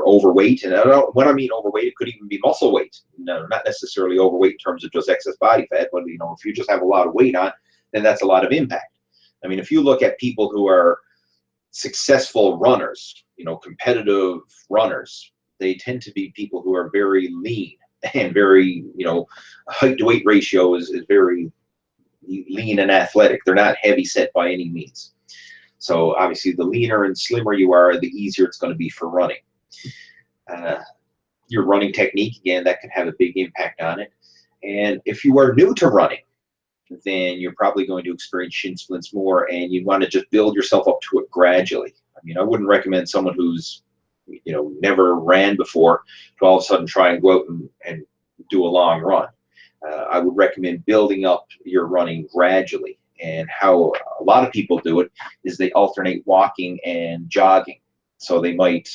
overweight, and when I mean overweight, it could even be muscle weight. No, not necessarily overweight in terms of just excess body fat, but if you just have a lot of weight on, then that's a lot of impact. I mean, if you look at people who are successful runners, competitive runners, they tend to be people who are very lean and very, height to weight ratio is very lean and athletic. They're not heavy set by any means. So obviously the leaner and slimmer you are, the easier it's going to be for running. Your running technique, again, that can have a big impact on it. And if you are new to running, then you're probably going to experience shin splints more, and you want to just build yourself up to it gradually. I mean, I wouldn't recommend someone who's never ran before to all of a sudden try and go out and do a long run. I would recommend building up your running gradually. And how a lot of people do it is they alternate walking and jogging. So they might,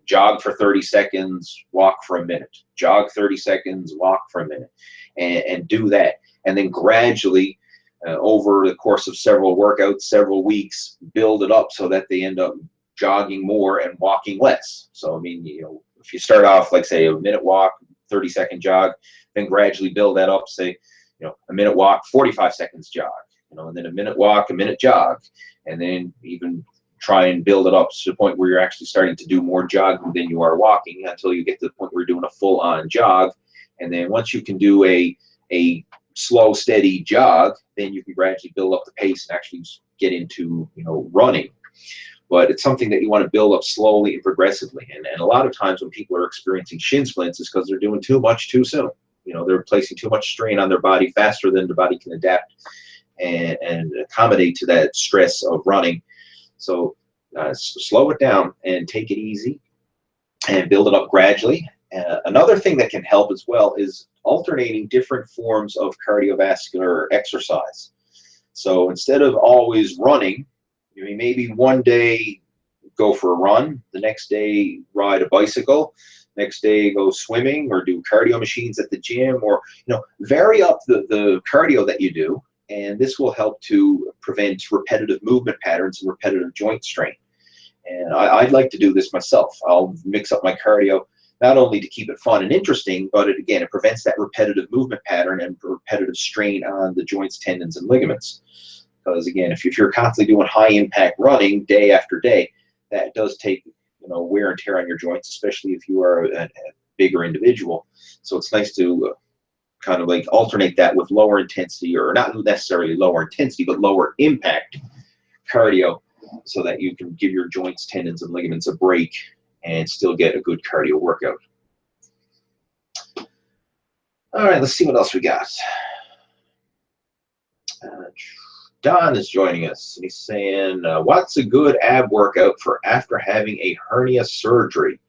jog for 30 seconds, walk for a minute, jog 30 seconds, walk for a minute, and do that. And then gradually, over the course of several workouts, several weeks, build it up so that they end up jogging more and walking less. So, I mean, if you start off, like, say, a minute walk, 30-second jog, then gradually build that up, say, a minute walk, 45 seconds jog, and then a minute walk, a minute jog, and then even try and build it up to the point where you're actually starting to do more jogging than you are walking, until you get to the point where you're doing a full-on jog. And then once you can do a slow, steady jog, then you can gradually build up the pace and actually get into, running. But it's something that you want to build up slowly and progressively. And a lot of times when people are experiencing shin splints, it's because they're doing too much too soon. They're placing too much strain on their body faster than their body can adapt and accommodate to that stress of running. So slow it down and take it easy and build it up gradually. Another thing that can help as well is alternating different forms of cardiovascular exercise. So instead of always running, maybe one day go for a run, the next day ride a bicycle, next day go swimming or do cardio machines at the gym, or vary up the cardio that you do, and this will help to prevent repetitive movement patterns and repetitive joint strain. And I'd like to do this myself. I'll mix up my cardio not only to keep it fun and interesting, but it prevents that repetitive movement pattern and repetitive strain on the joints, tendons, and ligaments. Because again, if you're constantly doing high impact running day after day, that does take wear and tear on your joints, especially if you are a bigger individual. So it's nice to kind of like alternate that with lower intensity, or not necessarily lower intensity, but lower impact cardio, so that you can give your joints, tendons, and ligaments a break and still get a good cardio workout. All right, let's see what else we got. Don is joining us, and he's saying, what's a good ab workout for after having a hernia surgery?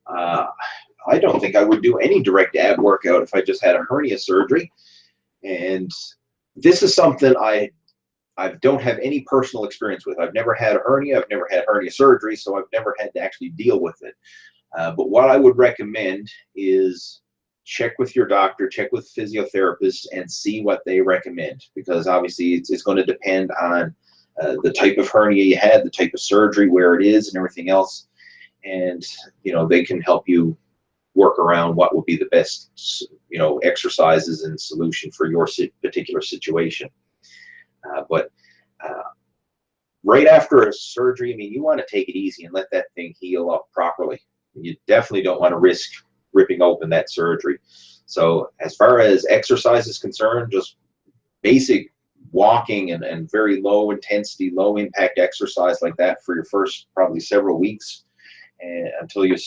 I don't think I would do any direct ab workout if I just had a hernia surgery. And this is something I don't have any personal experience with. I've never had a hernia. I've never had hernia surgery, so I've never had to actually deal with it. But what I would recommend is check with your doctor, check with physiotherapists, and see what they recommend, because obviously it's going to depend on the type of hernia you had, the type of surgery, where it is, and everything else. And they can help you work around what would be the best exercises and solution for your particular situation. But right after a surgery, I mean, you want to take it easy and let that thing heal up properly. You definitely don't want to risk ripping open that surgery. So as far as exercise is concerned, just basic walking and very low intensity, low impact exercise like that for your first probably several weeks, and until you're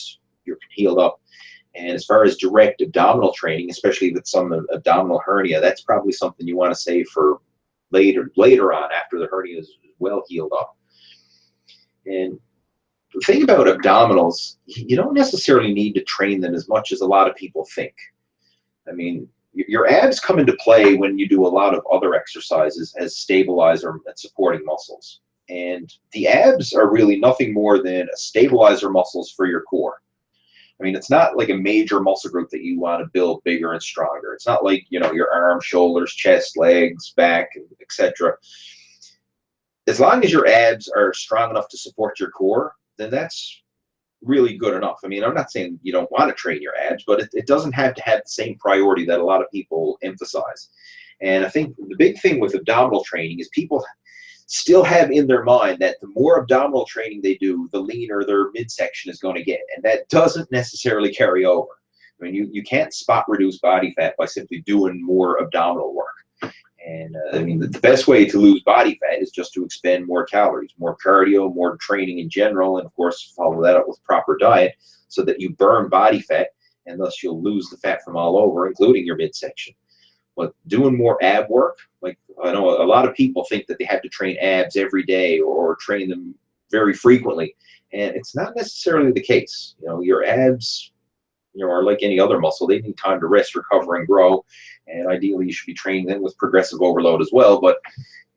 healed up. And as far as direct abdominal training, especially with some abdominal hernia, that's probably something you want to save for later on, after the hernia is well healed up. And the thing about abdominals, you don't necessarily need to train them as much as a lot of people think. I mean, your abs come into play when you do a lot of other exercises as stabilizer and supporting muscles. And the abs are really nothing more than a stabilizer muscles for your core. I mean, it's not like a major muscle group that you want to build bigger and stronger. It's not like, your arms, shoulders, chest, legs, back, etc. As long as your abs are strong enough to support your core, then that's really good enough. I mean, I'm not saying you don't want to train your abs, but it doesn't have to have the same priority that a lot of people emphasize. And I think the big thing with abdominal training is people still have in their mind that the more abdominal training they do, the leaner their midsection is going to get. And that doesn't necessarily carry over. I mean, you can't spot reduce body fat by simply doing more abdominal work. And I mean, the best way to lose body fat is just to expend more calories, more cardio, more training in general, and of course, follow that up with proper diet so that you burn body fat, and thus you'll lose the fat from all over, including your midsection. But doing more ab work, like I know a lot of people think that they have to train abs every day or train them very frequently, and it's not necessarily the case. Your abs, are like any other muscle. They need time to rest, recover, and grow. And ideally, you should be training them with progressive overload as well. But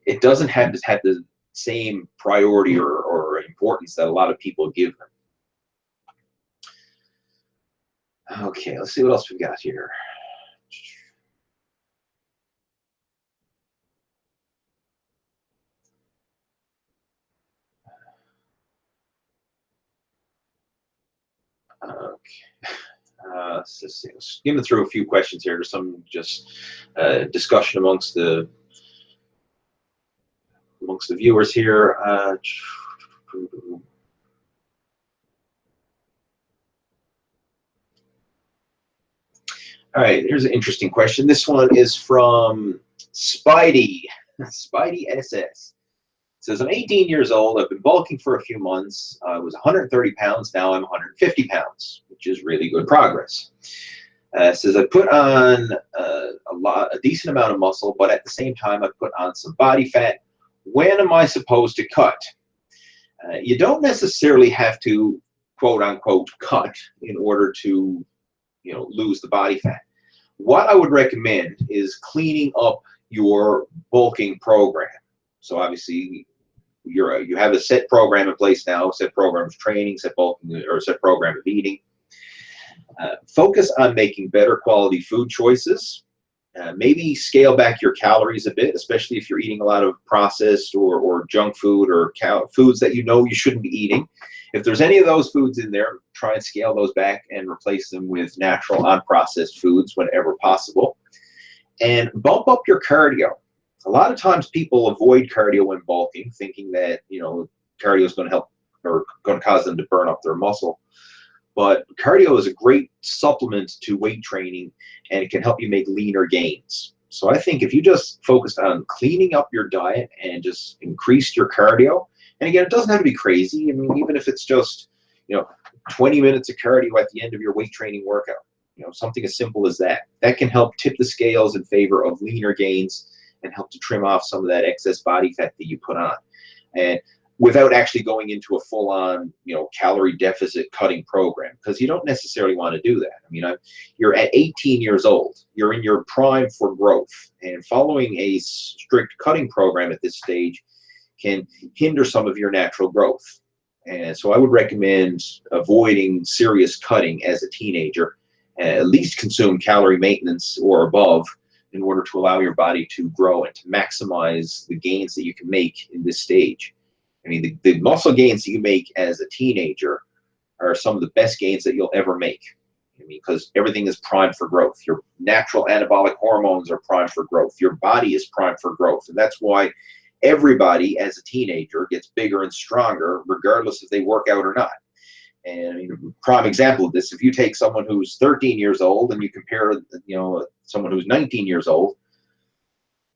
it doesn't have to have the same priority or importance that a lot of people give them. Okay, let's see what else we got here. Okay. Let's just see. Skimming through a few questions here. There's some just discussion amongst the viewers here. All right, here's an interesting question. This one is from Spidey SS. It says, I'm 18 years old. I've been bulking for a few months. I was 130 pounds. Now I'm 150 pounds, which is really good progress. It says, I put on a decent amount of muscle, but at the same time, I put on some body fat. When am I supposed to cut? You don't necessarily have to, quote unquote, cut in order to, lose the body fat. What I would recommend is cleaning up your bulking program. So obviously, you have a set program in place now, set program of training, set bulking, or set program of eating. Focus on making better quality food choices. Maybe scale back your calories a bit, especially if you're eating a lot of processed or junk food or foods that you shouldn't be eating. If there's any of those foods in there, try and scale those back and replace them with natural, unprocessed foods whenever possible. And bump up your cardio. A lot of times people avoid cardio when bulking, thinking that, cardio is going to help or going to cause them to burn up their muscle. But cardio is a great supplement to weight training, and it can help you make leaner gains. So I think if you just focused on cleaning up your diet and just increased your cardio, and again, it doesn't have to be crazy. I mean, even if it's just, 20 minutes of cardio at the end of your weight training workout, something as simple as that, that can help tip the scales in favor of leaner gains and help to trim off some of that excess body fat that you put on. And without actually going into a full-on, calorie deficit cutting program, because you don't necessarily want to do that. I mean, you're at 18 years old. You're in your prime for growth, and following a strict cutting program at this stage can hinder some of your natural growth. And so I would recommend avoiding serious cutting as a teenager, at least consume calorie maintenance or above in order to allow your body to grow and to maximize the gains that you can make in this stage. I mean, the muscle gains that you make as a teenager are some of the best gains that you'll ever make. I mean, because everything is primed for growth. Your natural anabolic hormones are primed for growth. Your body is primed for growth. And that's why everybody as a teenager gets bigger and stronger, regardless if they work out or not. And I mean, prime example of this, if you take someone who's 13 years old and you compare, someone who's 19 years old,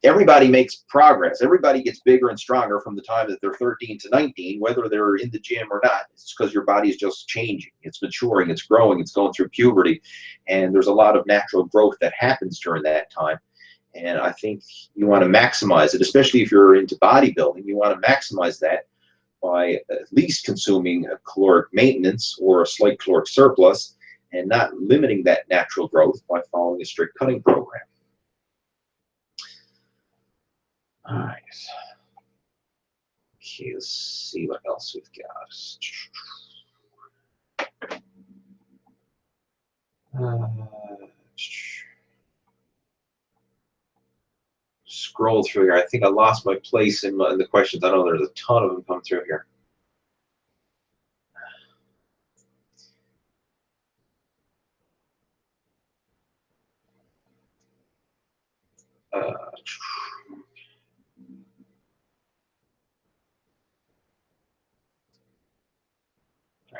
everybody makes progress. Everybody gets bigger and stronger from the time that they're 13 to 19, whether they're in the gym or not. It's because your body is just changing. It's maturing. It's growing. It's going through puberty. And there's a lot of natural growth that happens during that time. And I think you want to maximize it, especially if you're into bodybuilding. You want to maximize that by at least consuming a caloric maintenance or a slight caloric surplus, and not limiting that natural growth by following a strict cutting program. All right. Okay, let's see what else we've got. Scroll through here. I think I lost my place in the questions. I know there's a ton of them come through here.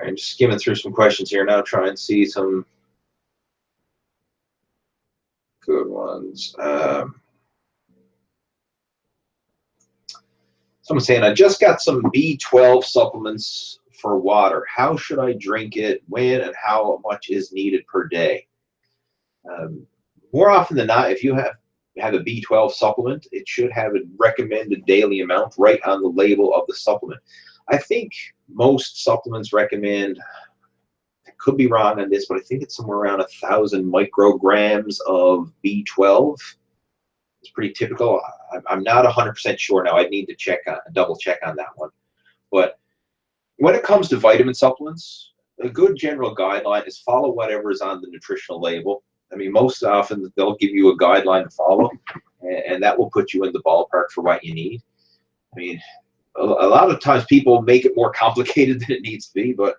I'm just skimming through some questions here now, try and see some good ones. Someone's saying, I just got some B12 supplements for water. How should I drink it? When and how much is needed per day? More often than not, if you have a B12 supplement, it should have a recommended daily amount right on the label of the supplement. I think most supplements recommend, I could be wrong on this, but I think it's somewhere around 1,000 micrograms of B12. It's pretty typical. I'm not 100% sure now. I'd need to double check on that one. But when it comes to vitamin supplements, a good general guideline is follow whatever is on the nutritional label. I mean, most often they'll give you a guideline to follow, and that will put you in the ballpark for what you need. I mean, a lot of times people make it more complicated than it needs to be, but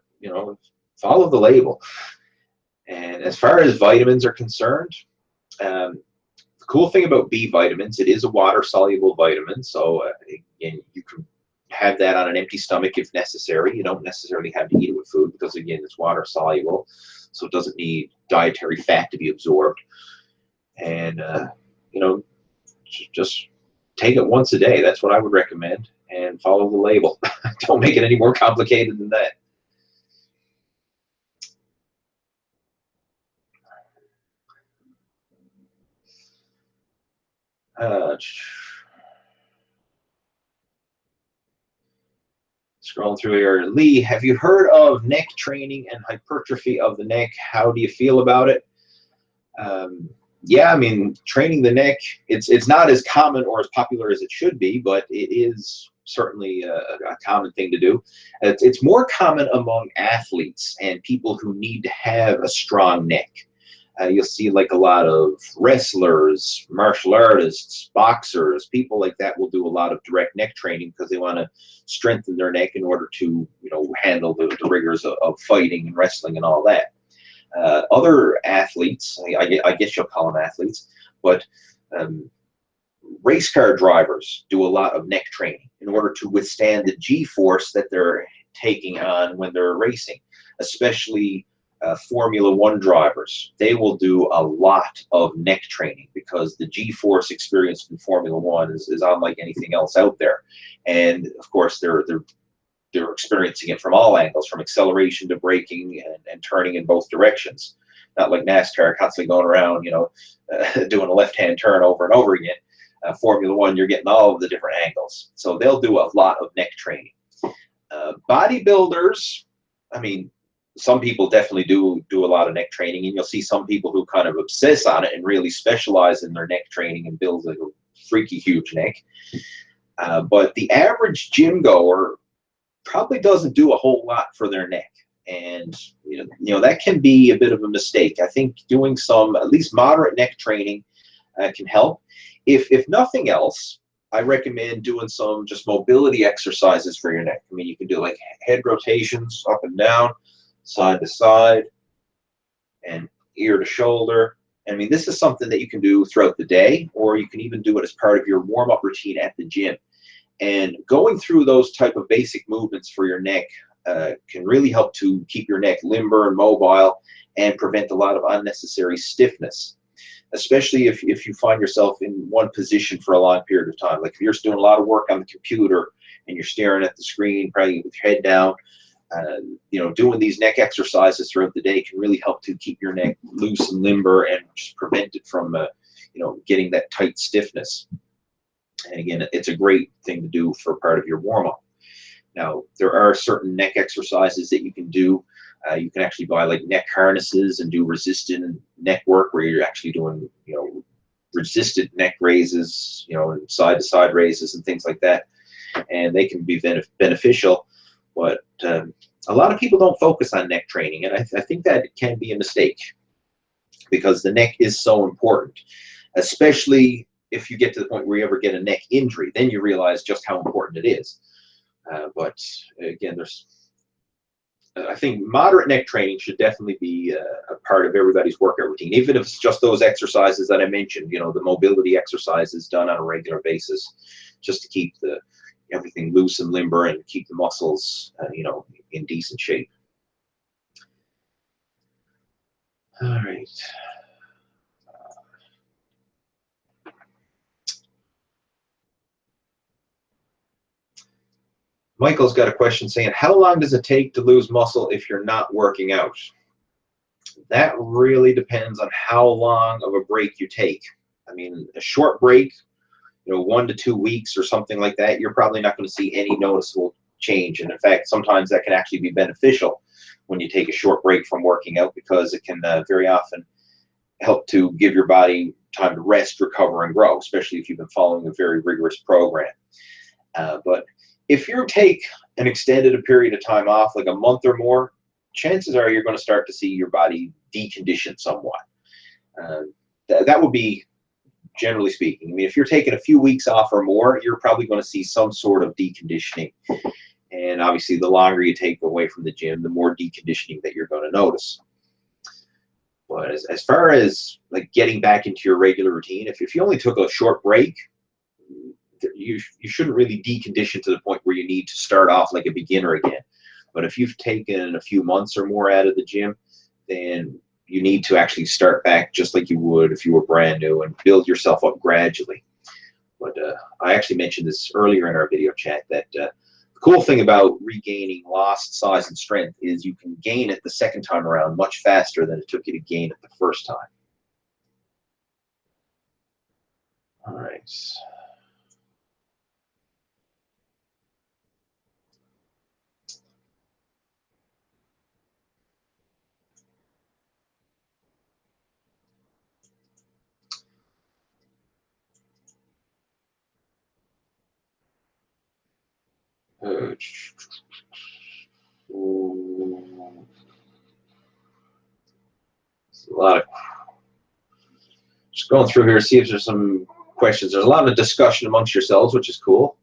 follow the label. And as far as vitamins are concerned, the cool thing about B vitamins, it is a water-soluble vitamin, so again, you can have that on an empty stomach if necessary. You don't necessarily have to eat it with food because, again, it's water-soluble, so it doesn't need dietary fat to be absorbed. And, just take it once a day. That's what I would recommend, and follow the label. Don't make it any more complicated than that. Scrolling through here. Lee, have you heard of neck training and hypertrophy of the neck? How do you feel about it? Yeah, I mean, training the neck, it's not as common or as popular as it should be, but it is certainly a common thing to do. It's more common among athletes and people who need to have a strong neck. You'll see like a lot of wrestlers, martial artists, boxers, people like that will do a lot of direct neck training because they want to strengthen their neck in order to, handle the rigors of fighting and wrestling and all that. Other athletes, I guess you'll call them athletes, but race car drivers do a lot of neck training in order to withstand the G-force that they're taking on when they're racing, especially Formula One drivers. They will do a lot of neck training because the G-force experience in Formula One is unlike anything else out there. And of course, they're experiencing it from all angles, from acceleration to braking and turning in both directions. Not like NASCAR, constantly going around, doing a left-hand turn over and over again. Formula One, you're getting all of the different angles. So they'll do a lot of neck training. Bodybuilders, I mean, some people definitely do a lot of neck training, and you'll see some people who kind of obsess on it and really specialize in their neck training and build like a freaky huge neck. But the average gym goer probably doesn't do a whole lot for their neck, and that can be a bit of a mistake. I think doing some at least moderate neck training can help. If nothing else, I recommend doing some just mobility exercises for your neck. I mean, you can do like head rotations up and down, side to side, and ear to shoulder. I mean, this is something that you can do throughout the day, or you can even do it as part of your warm-up routine at the gym. And going through those type of basic movements for your neck can really help to keep your neck limber and mobile and prevent a lot of unnecessary stiffness, especially if you find yourself in one position for a long period of time. Like if you're just doing a lot of work on the computer and you're staring at the screen, probably with your head down, doing these neck exercises throughout the day can really help to keep your neck loose and limber and just prevent it from, getting that tight stiffness. And again, it's a great thing to do for part of your warm-up. Now, there are certain neck exercises that you can do. You can actually buy like neck harnesses and do resistant neck work where you're actually doing, resistant neck raises, and side-to-side raises and things like that. And they can be beneficial, but a lot of people don't focus on neck training, and I think that it can be a mistake because the neck is so important, especially if you get to the point where you ever get a neck injury. Then you realize just how important it is. But again, I think moderate neck training should definitely be a part of everybody's workout routine, even if it's just those exercises that I mentioned, the mobility exercises done on a regular basis, just to keep everything loose and limber and keep the muscles, in decent shape. All right. Michael's got a question saying, how long does it take to lose muscle if you're not working out? That really depends on how long of a break you take. I mean, a short break, 1 to 2 weeks or something like that, you're probably not going to see any noticeable change. And in fact, sometimes that can actually be beneficial when you take a short break from working out, because it can very often help to give your body time to rest, recover, and grow, especially if you've been following a very rigorous program. But if you take an extended period of time off, like a month or more, chances are you're going to start to see your body decondition somewhat. That would be, generally speaking. I mean, if you're taking a few weeks off or more, you're probably going to see some sort of deconditioning. And obviously, the longer you take away from the gym, the more deconditioning that you're going to notice. But as far as like getting back into your regular routine, if you only took a short break, you shouldn't really decondition to the point where you need to start off like a beginner again. But if you've taken a few months or more out of the gym, then you need to actually start back just like you would if you were brand new and build yourself up gradually. But I actually mentioned this earlier in our video chat that the cool thing about regaining lost size and strength is you can gain it the second time around much faster than it took you to gain it the first time. All right. A lot of just going through here, see if there's some questions. There's a lot of discussion amongst yourselves, which is cool.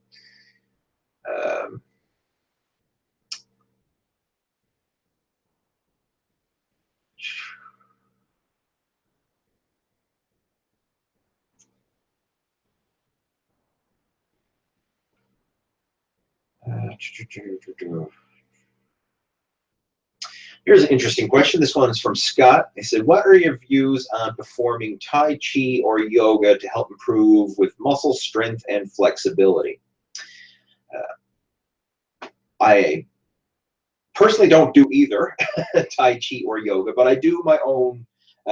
Here's an interesting question. This one is from Scott. He said, what are your views on performing Tai Chi or yoga to help improve with muscle strength and flexibility? I personally don't do either Tai Chi or yoga, but I do my own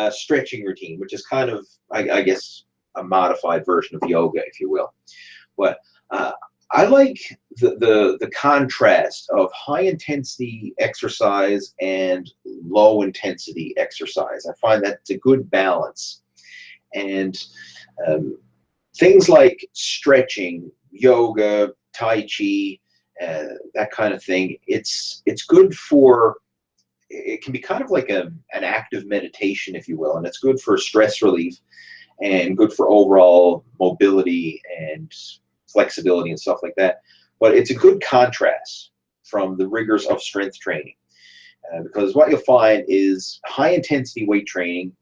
stretching routine, which is kind of, I guess, a modified version of yoga, if you will. But I like the contrast of high intensity exercise and low intensity exercise. I find that's a good balance. And things like stretching, yoga, tai chi, that kind of thing, it's good for, it can be kind of like an active meditation, if you will, and it's good for stress relief and good for overall mobility and flexibility and stuff like that. But it's a good contrast from the rigors of strength training, because what you'll find is high intensity weight training,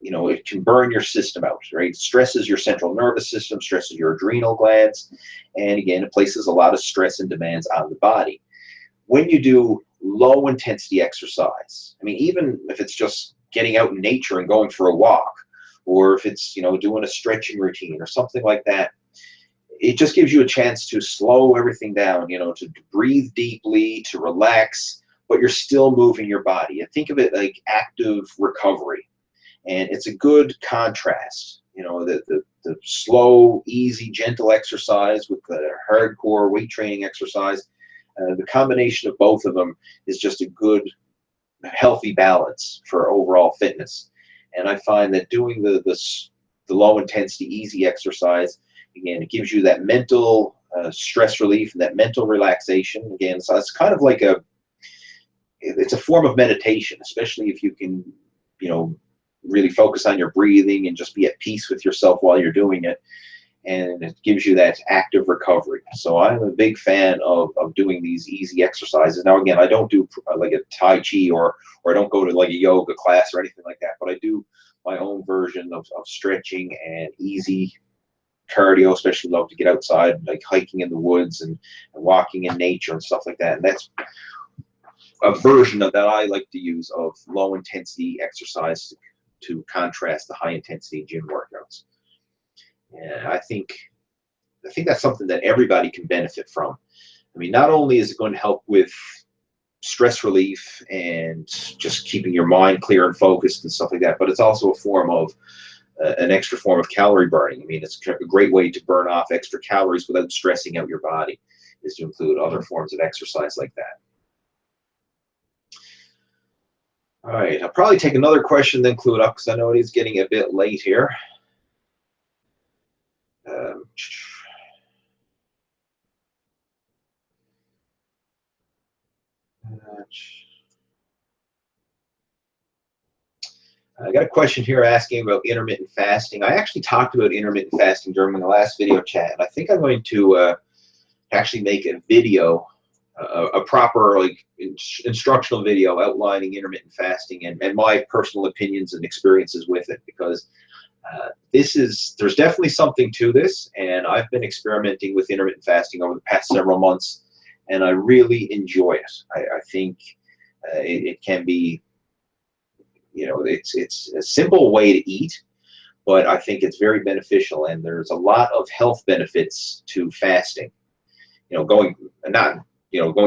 you know, it can burn your system out, right? It stresses your central nervous system, stresses your adrenal glands, and again, it places a lot of stress and demands on the body. When you do low intensity exercise, I mean, even if it's just getting out in nature and going for a walk, or if it's, you know, doing a stretching routine or something like that, it just gives you a chance to slow everything down, you know, to breathe deeply, to relax, but you're still moving your body. And think of it like active recovery. And it's a good contrast, you know, the slow, easy, gentle exercise with the hardcore weight training exercise. The combination of both of them is just a good, healthy balance for overall fitness. And I find that doing the low intensity, easy exercise, again, it gives you that mental stress relief and that mental relaxation. Again, so it's kind of like it's a form of meditation, especially if you can, you know, really focus on your breathing and just be at peace with yourself while you're doing it. And it gives you that active recovery. So I'm a big fan of doing these easy exercises. Now, again, I don't do like a Tai Chi or I don't go to like a yoga class or anything like that, but I do my own version of stretching and easy cardio, especially love to get outside, like hiking in the woods and walking in nature and stuff like that. And that's a version of that I like to use of low intensity exercise to contrast the high intensity gym workouts. And I think that's something that everybody can benefit from. I mean, not only is it going to help with stress relief and just keeping your mind clear and focused and stuff like that, but it's also a form of an extra form of calorie burning. I mean, it's a great way to burn off extra calories without stressing out your body, is to include other forms of exercise like that. All right, I'll probably take another question then clue it up because I know it is getting a bit late here. I got a question here asking about intermittent fasting. I actually talked about intermittent fasting during my last video chat, and I think I'm going to actually make a video, a proper like instructional video outlining intermittent fasting and my personal opinions and experiences with it, because there's definitely something to this, and I've been experimenting with intermittent fasting over the past several months, and I really enjoy it. I think it can be, you know, it's a simple way to eat, but I think it's very beneficial, and there's a lot of health benefits to fasting. You know, going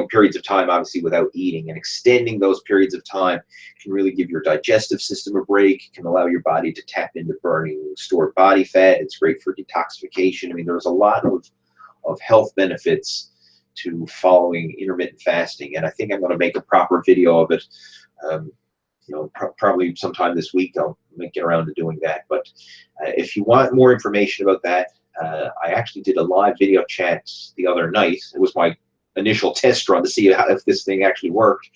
periods of time obviously without eating and extending those periods of time can really give your digestive system a break, can allow your body to tap into burning stored body fat. It's great for detoxification. I mean, there's a lot of health benefits to following intermittent fasting, and I think I'm going to make a proper video of it. You know, probably sometime this week I'll get around to doing that. But if you want more information about that, I actually did a live video chat the other night. It was my initial test run to see if this thing actually worked,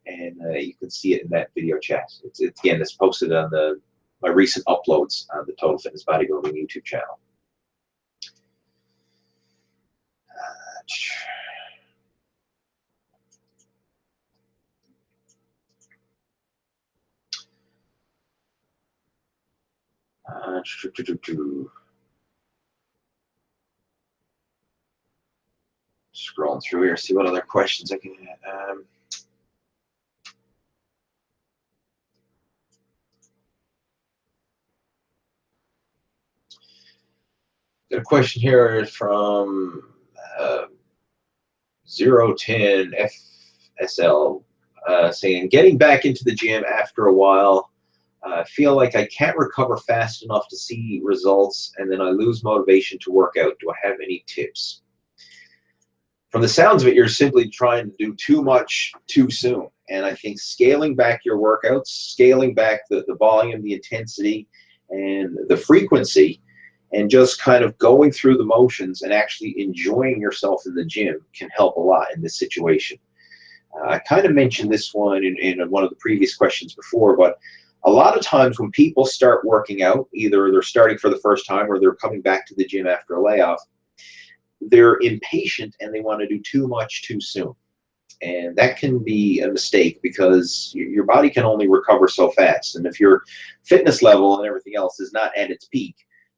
and you can see it in that video chat. It's posted on my recent uploads on the Total Fitness Bodybuilding YouTube channel. Scrolling through here, see what other questions I can get. Got a question here from 010 FSL saying, getting back into the gym after a while, I feel like I can't recover fast enough to see results, and then I lose motivation to work out. Do I have any tips? from the sounds of it, you're simply trying to do too much too soon. And I think scaling back your workouts, scaling back the volume, the intensity, and the frequency, and just kind of going through the motions and actually enjoying yourself in the gym can help a lot in this situation. I kind of mentioned this one in one of the previous questions before, but a lot of times when people start working out, either they're starting for the first time or they're coming back to the gym after a layoff, they're impatient and they want to do too much too soon. And that can be a mistake because your body can only recover so fast. And if your fitness level and everything else is not at its peak,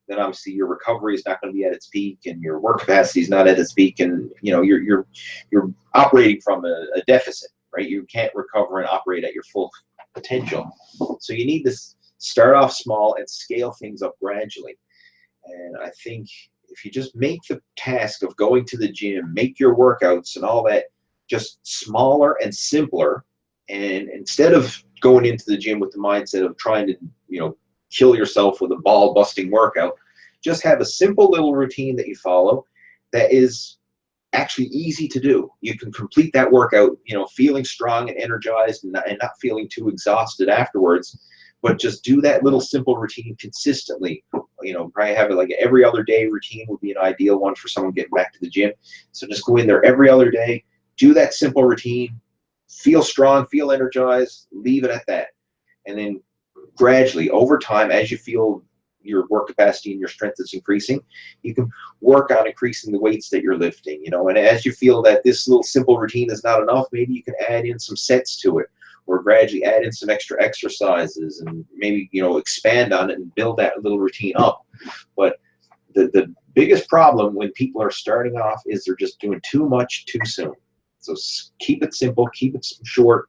then obviously your recovery is not going to be at its peak, and your work capacity is not at its peak, and you're operating from a deficit, right? You can't recover and operate at your full potential. So you need to start off small and scale things up gradually. And I think if you just make the task of going to the gym, make your workouts and all that just smaller and simpler, and instead of going into the gym with the mindset of trying to kill yourself with a ball busting workout, just have a simple little routine that you follow that is actually easy to do. You can complete that workout feeling strong and energized and not feeling too exhausted afterwards, but just do that little simple routine consistently. Probably have it like every other day routine would be an ideal one for someone getting back to the gym. So just go in there every other day, do that simple routine, feel strong, feel energized, leave it at that. And then gradually, over time, as you feel your work capacity and your strength is increasing, you can work on increasing the weights that you're lifting, and as you feel that this little simple routine is not enough, maybe you can add in some sets to it, or gradually add in some extra exercises, and maybe, expand on it and build that little routine up. But the biggest problem when people are starting off is they're just doing too much too soon. So keep it simple, keep it short,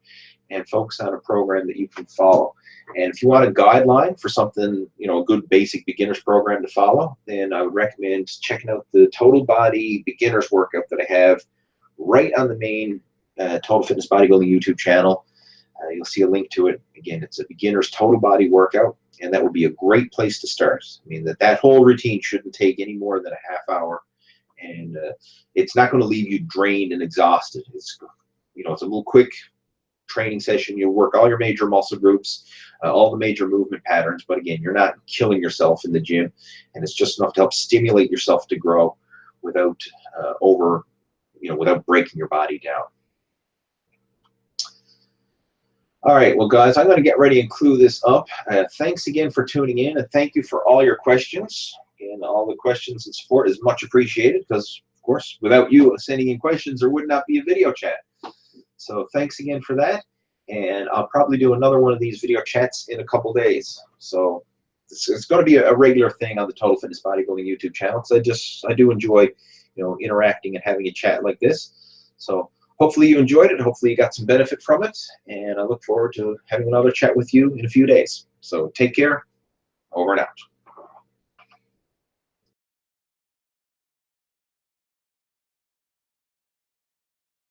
and focus on a program that you can follow. And if you want a guideline for something, a good basic beginner's program to follow, then I would recommend checking out the Total Body Beginner's Workout that I have right on the main Total Fitness Bodybuilding YouTube channel. You'll see a link to it. Again, it's a beginner's total body workout, and that would be a great place to start. I mean, that whole routine shouldn't take any more than a half hour, and it's not going to leave you drained and exhausted. It's it's a little quick training session. You'll work all your major muscle groups, all the major movement patterns, but again, you're not killing yourself in the gym, and it's just enough to help stimulate yourself to grow without without breaking your body down. All right, well, guys, I'm going to get ready and clue this up. Thanks again for tuning in, and thank you for all your questions. And all the questions and support is much appreciated because, of course, without you sending in questions, there would not be a video chat. So thanks again for that, and I'll probably do another one of these video chats in a couple days. So it's going to be a regular thing on the Total Fitness Bodybuilding YouTube channel, because I do enjoy interacting and having a chat like this. So hopefully you enjoyed it. Hopefully you got some benefit from it, and I look forward to having another chat with you in a few days. So take care. Over and out.